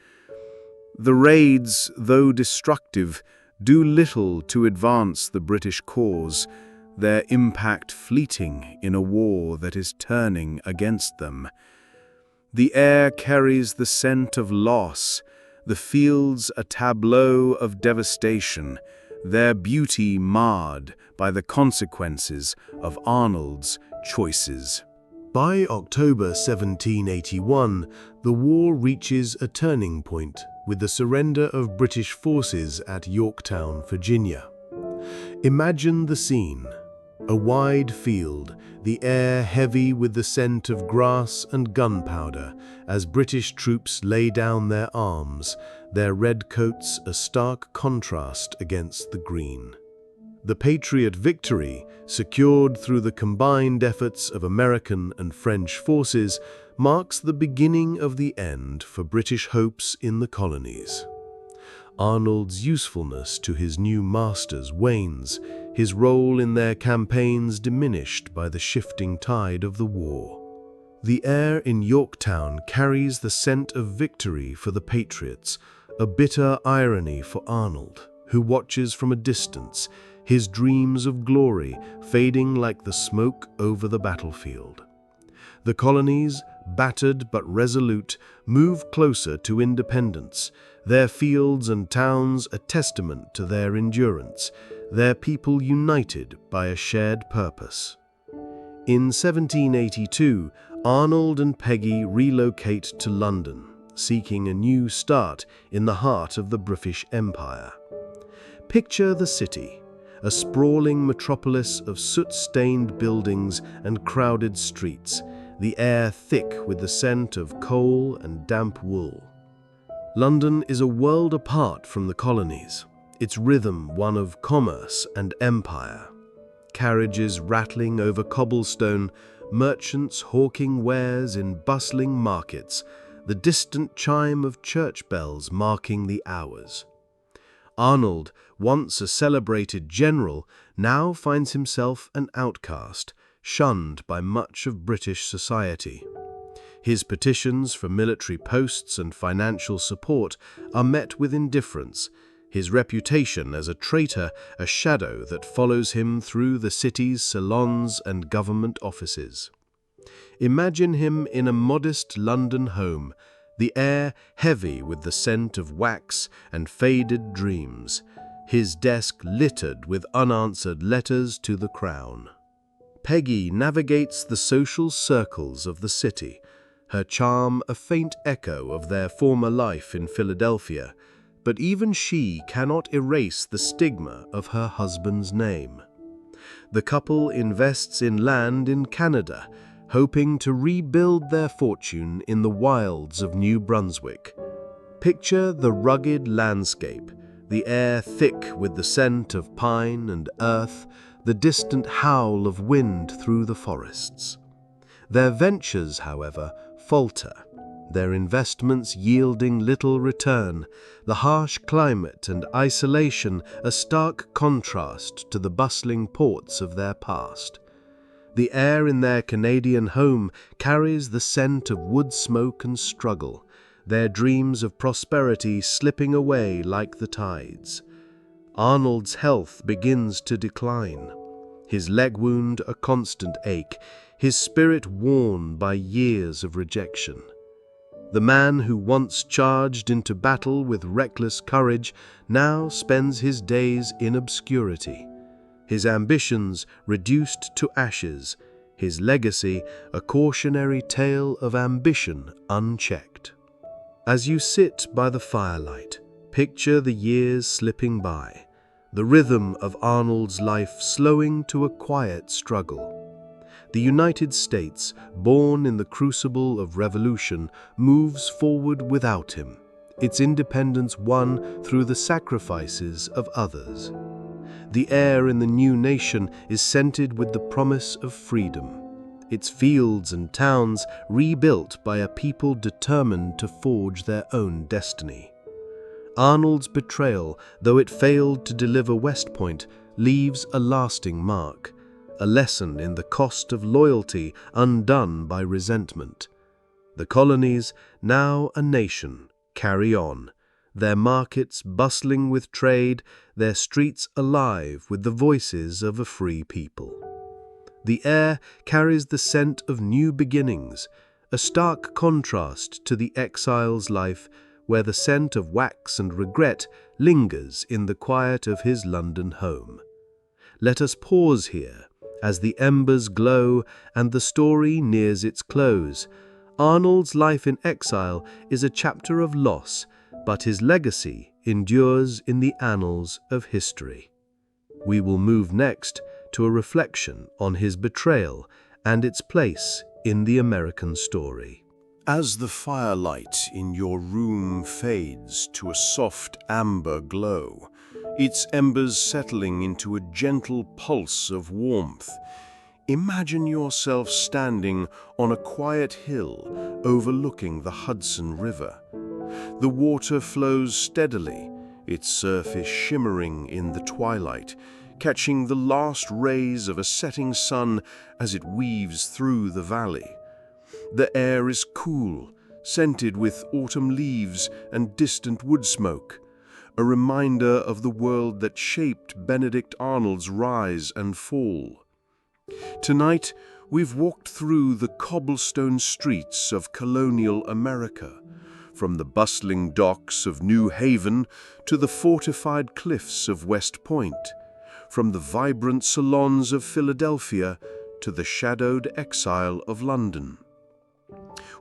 The raids, though destructive, do little to advance the British cause, their impact fleeting in a war that is turning against them. The air carries the scent of loss, the fields a tableau of devastation, their beauty marred by the consequences of Arnold's choices. By October 1781, the war reaches a turning point with the surrender of British forces at Yorktown, Virginia. Imagine the scene. A wide field, the air heavy with the scent of grass and gunpowder as British troops lay down their arms, their red coats a stark contrast against the green. The Patriot victory, secured through the combined efforts of American and French forces, marks the beginning of the end for British hopes in the colonies. Arnold's usefulness to his new masters wanes, his role in their campaigns diminished by the shifting tide of the war. The air in Yorktown carries the scent of victory for the Patriots, a bitter irony for Arnold, who watches from a distance, his dreams of glory fading like the smoke over the battlefield. The colonies, battered but resolute, move closer to independence, their fields and towns a testament to their endurance, their people united by a shared purpose. In 1782, Arnold and Peggy relocate to London, seeking a new start in the heart of the British Empire. Picture the city, a sprawling metropolis of soot-stained buildings and crowded streets, the air thick with the scent of coal and damp wool. London is a world apart from the colonies, its rhythm one of commerce and empire. Carriages rattling over cobblestone, merchants hawking wares in bustling markets, the distant chime of church bells marking the hours. Arnold, once a celebrated general, now finds himself an outcast, shunned by much of British society. His petitions for military posts and financial support are met with indifference, his reputation as a traitor a shadow that follows him through the city's salons and government offices. Imagine him in a modest London home, the air heavy with the scent of wax and faded dreams, his desk littered with unanswered letters to the Crown. Peggy navigates the social circles of the city, her charm a faint echo of their former life in Philadelphia, but even she cannot erase the stigma of her husband's name. The couple invests in land in Canada, hoping to rebuild their fortune in the wilds of New Brunswick. Picture the rugged landscape, the air thick with the scent of pine and earth, the distant howl of wind through the forests. Their ventures, however, falter, their investments yielding little return, the harsh climate and isolation a stark contrast to the bustling ports of their past. The air in their Canadian home carries the scent of wood smoke and struggle, their dreams of prosperity slipping away like the tides. Arnold's health begins to decline, his leg wound a constant ache, his spirit worn by years of rejection. The man who once charged into battle with reckless courage now spends his days in obscurity, his ambitions reduced to ashes, his legacy a cautionary tale of ambition unchecked. As you sit by the firelight, picture the years slipping by, the rhythm of Arnold's life slowing to a quiet struggle. The United States, born in the crucible of revolution, moves forward without him, its independence won through the sacrifices of others. The air in the new nation is scented with the promise of freedom, its fields and towns rebuilt by a people determined to forge their own destiny. Arnold's betrayal, though it failed to deliver West Point, leaves a lasting mark, a lesson in the cost of loyalty undone by resentment. The colonies, now a nation, carry on, their markets bustling with trade, their streets alive with the voices of a free people. The air carries the scent of new beginnings, a stark contrast to the exile's life, where the scent of wax and regret lingers in the quiet of his London home. Let us pause here, as the embers glow and the story nears its close. Arnold's life in exile is a chapter of loss, but his legacy endures in the annals of history. We will move next to a reflection on his betrayal and its place in the American story. As the firelight in your room fades to a soft amber glow, its embers settling into a gentle pulse of warmth, imagine yourself standing on a quiet hill overlooking the Hudson River. The water flows steadily, its surface shimmering in the twilight, catching the last rays of a setting sun as it weaves through the valley. The air is cool, scented with autumn leaves and distant wood smoke, a reminder of the world that shaped Benedict Arnold's rise and fall. Tonight, we've walked through the cobblestone streets of colonial America, from the bustling docks of New Haven to the fortified cliffs of West Point, from the vibrant salons of Philadelphia to the shadowed exile of London.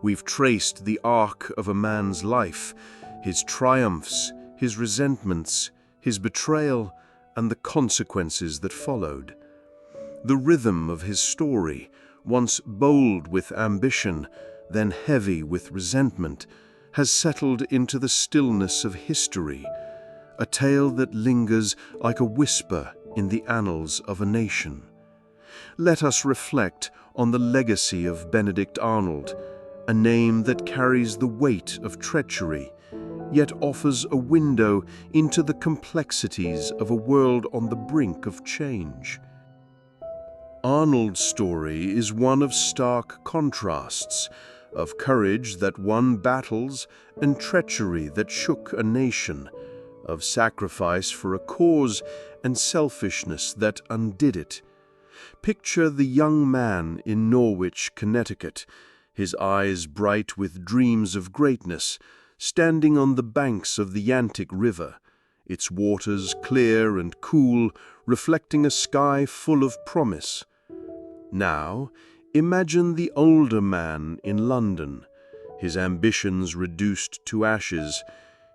We've traced the arc of a man's life, his triumphs, his resentments, his betrayal, and the consequences that followed. The rhythm of his story, once bold with ambition, then heavy with resentment, has settled into the stillness of history, a tale that lingers like a whisper in the annals of a nation. Let us reflect on the legacy of Benedict Arnold, a name that carries the weight of treachery, yet offers a window into the complexities of a world on the brink of change. Arnold's story is one of stark contrasts, of courage that won battles and treachery that shook a nation, of sacrifice for a cause and selfishness that undid it. Picture the young man in Norwich, Connecticut, his eyes bright with dreams of greatness, standing on the banks of the Yantic River, its waters clear and cool, reflecting a sky full of promise. Now, imagine the older man in London, his ambitions reduced to ashes,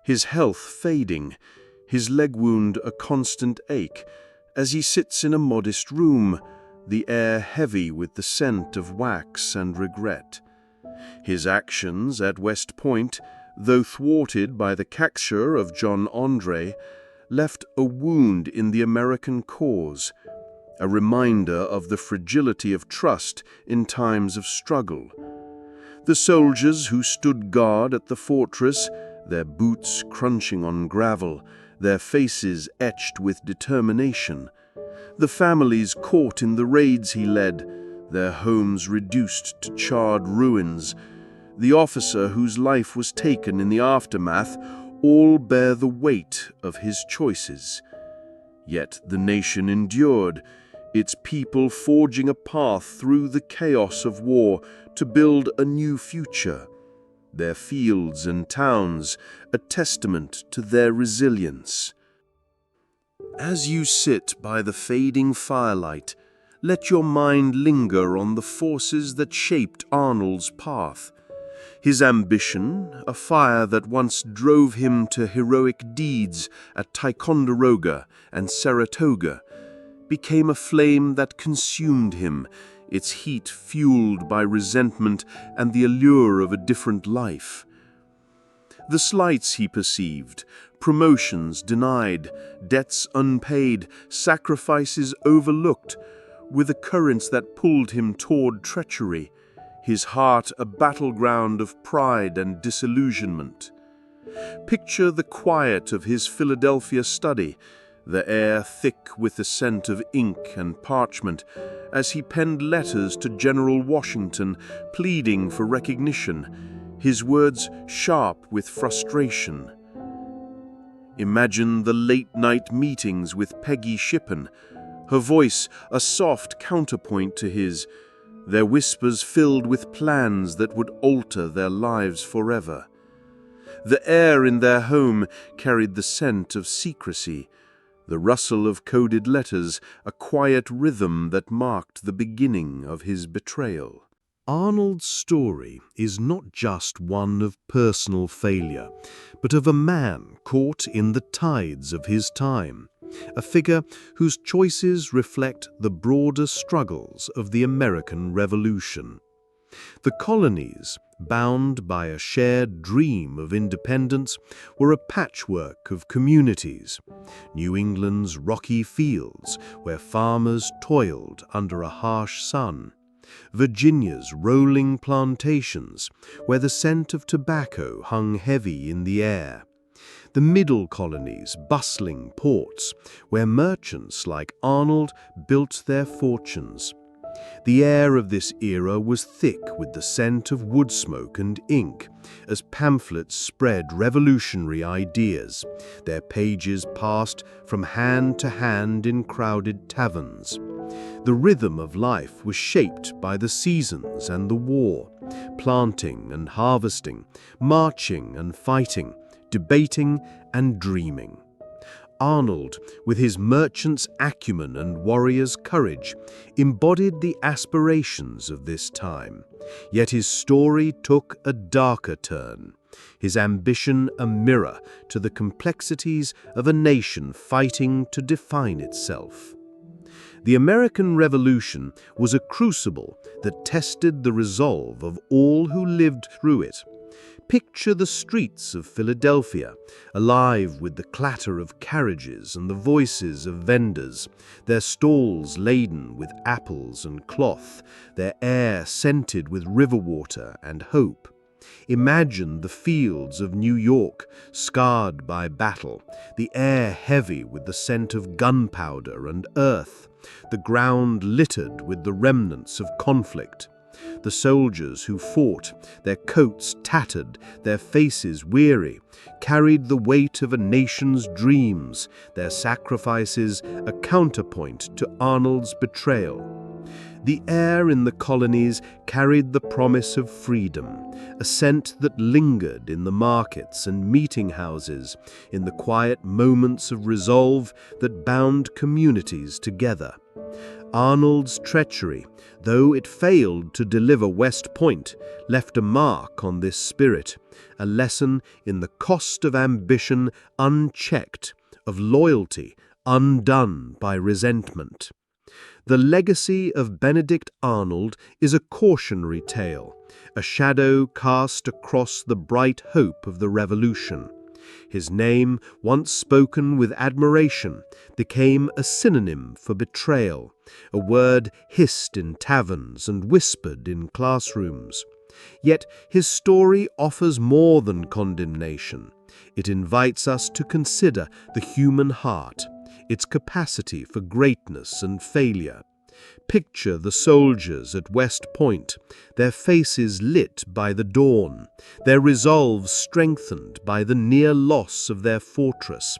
his health fading, his leg wound a constant ache, as he sits in a modest room, the air heavy with the scent of wax and regret. His actions at West Point, though thwarted by the capture of John Andre, left a wound in the American cause, a reminder of the fragility of trust in times of struggle. The soldiers who stood guard at the fortress, their boots crunching on gravel, their faces etched with determination. The families caught in the raids he led, their homes reduced to charred ruins. The officer whose life was taken in the aftermath, all bear the weight of his choices. Yet the nation endured, its people forging a path through the chaos of war to build a new future. Their fields and towns a testament to their resilience. As you sit by the fading firelight, let your mind linger on the forces that shaped Arnold's path. His ambition, a fire that once drove him to heroic deeds at Ticonderoga and Saratoga, became a flame that consumed him, its heat fueled by resentment and the allure of a different life. The slights he perceived, promotions denied, debts unpaid, sacrifices overlooked, were the currents that pulled him toward treachery, his heart a battleground of pride and disillusionment. Picture the quiet of his Philadelphia study, the air thick with the scent of ink and parchment, as he penned letters to General Washington pleading for recognition, his words sharp with frustration. Imagine the late-night meetings with Peggy Shippen, her voice a soft counterpoint to his, their whispers filled with plans that would alter their lives forever. The air in their home carried the scent of secrecy, the rustle of coded letters, a quiet rhythm that marked the beginning of his betrayal. Arnold's story is not just one of personal failure, but of a man caught in the tides of his time, a figure whose choices reflect the broader struggles of the American Revolution. The colonies, bound by a shared dream of independence, were a patchwork of communities. New England's rocky fields, where farmers toiled under a harsh sun. Virginia's rolling plantations, where the scent of tobacco hung heavy in the air. The middle colonies' bustling ports, where merchants like Arnold built their fortunes. The air of this era was thick with the scent of wood smoke and ink, as pamphlets spread revolutionary ideas, their pages passed from hand to hand in crowded taverns. The rhythm of life was shaped by the seasons and the war, planting and harvesting, marching and fighting, debating and dreaming. Arnold, with his merchant's acumen and warrior's courage, embodied the aspirations of this time. Yet his story took a darker turn, his ambition a mirror to the complexities of a nation fighting to define itself. The American Revolution was a crucible that tested the resolve of all who lived through it. Picture the streets of Philadelphia, alive with the clatter of carriages and the voices of vendors, their stalls laden with apples and cloth, their air scented with river water and hope. Imagine the fields of New York, scarred by battle, the air heavy with the scent of gunpowder and earth, the ground littered with the remnants of conflict. The soldiers who fought, their coats tattered, their faces weary, carried the weight of a nation's dreams, their sacrifices a counterpoint to Arnold's betrayal. The air in the colonies carried the promise of freedom, a scent that lingered in the markets and meeting houses, in the quiet moments of resolve that bound communities together. Arnold's treachery, though it failed to deliver West Point, left a mark on this spirit, a lesson in the cost of ambition unchecked, of loyalty undone by resentment. The legacy of Benedict Arnold is a cautionary tale, a shadow cast across the bright hope of the Revolution. His name, once spoken with admiration, became a synonym for betrayal, a word hissed in taverns and whispered in classrooms. Yet his story offers more than condemnation. It invites us to consider the human heart, its capacity for greatness and failure. Picture the soldiers at West Point, their faces lit by the dawn, their resolve strengthened by the near loss of their fortress.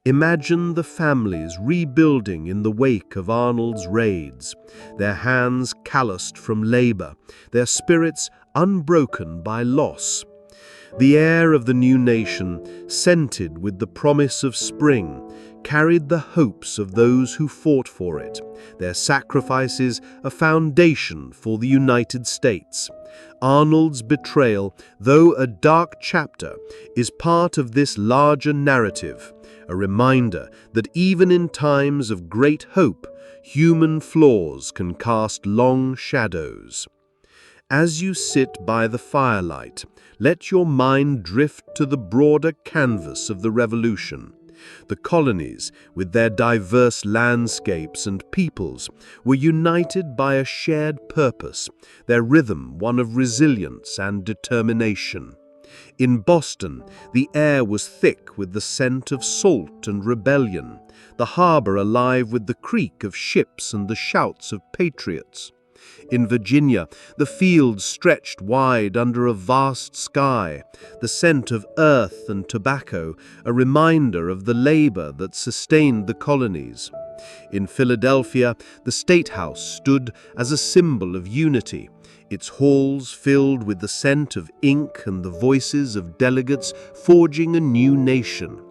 Imagine the families rebuilding in the wake of Arnold's raids, their hands calloused from labor, their spirits unbroken by loss. The air of the new nation, scented with the promise of spring, carried the hopes of those who fought for it, their sacrifices a foundation for the United States. Arnold's betrayal, though a dark chapter, is part of this larger narrative, a reminder that even in times of great hope, human flaws can cast long shadows. As you sit by the firelight, let your mind drift to the broader canvas of the Revolution. The colonies, with their diverse landscapes and peoples, were united by a shared purpose, their rhythm one of resilience and determination. In Boston, the air was thick with the scent of salt and rebellion, the harbor alive with the creak of ships and the shouts of patriots. In Virginia, the fields stretched wide under a vast sky, the scent of earth and tobacco, a reminder of the labor that sustained the colonies. In Philadelphia, the State House stood as a symbol of unity, its halls filled with the scent of ink and the voices of delegates forging a new nation.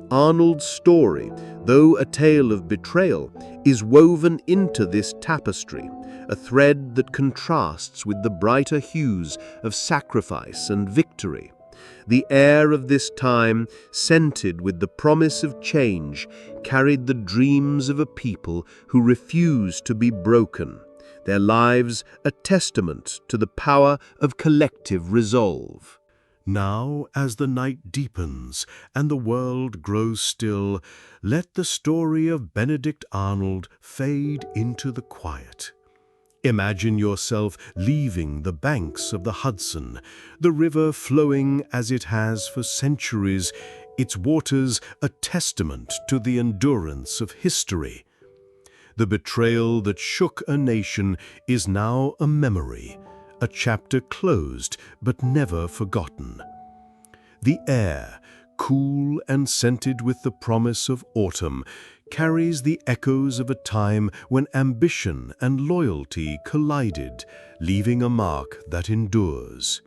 Arnold's story, though a tale of betrayal, is woven into this tapestry, a thread that contrasts with the brighter hues of sacrifice and victory. The air of this time, scented with the promise of change, carried the dreams of a people who refused to be broken, their lives a testament to the power of collective resolve. Now, as the night deepens and the world grows still, let the story of Benedict Arnold fade into the quiet. Imagine yourself leaving the banks of the Hudson, the river flowing as it has for centuries, its waters a testament to the endurance of history. The betrayal that shook a nation is now a memory, a chapter closed but never forgotten. The air, cool and scented with the promise of autumn, carries the echoes of a time when ambition and loyalty collided, leaving a mark that endures.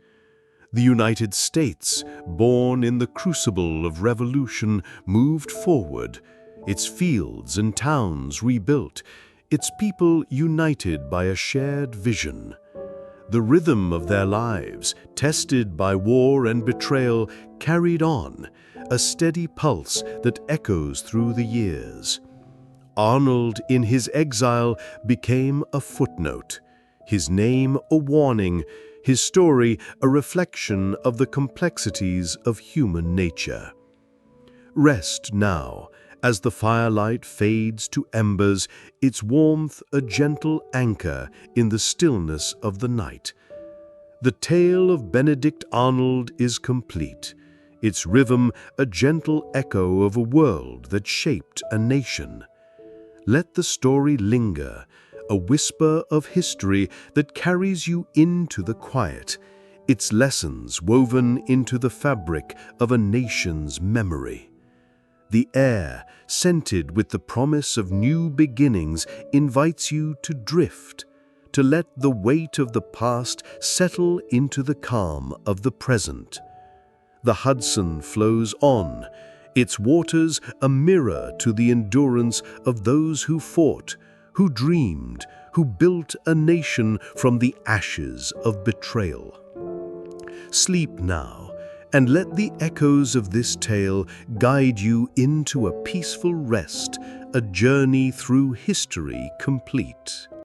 The United States, born in the crucible of revolution, moved forward, its fields and towns rebuilt, its people united by a shared vision. The rhythm of their lives, tested by war and betrayal, carried on, a steady pulse that echoes through the years. Arnold, in his exile, became a footnote, his name a warning, his story a reflection of the complexities of human nature. Rest now, as the firelight fades to embers, its warmth a gentle anchor in the stillness of the night. The tale of Benedict Arnold is complete, its rhythm a gentle echo of a world that shaped a nation. Let the story linger, a whisper of history that carries you into the quiet, its lessons woven into the fabric of a nation's memory. The air, scented with the promise of new beginnings, invites you to drift, to let the weight of the past settle into the calm of the present. The Hudson flows on, its waters a mirror to the endurance of those who fought, who dreamed, who built a nation from the ashes of betrayal. Sleep now, and let the echoes of this tale guide you into a peaceful rest, a journey through history complete.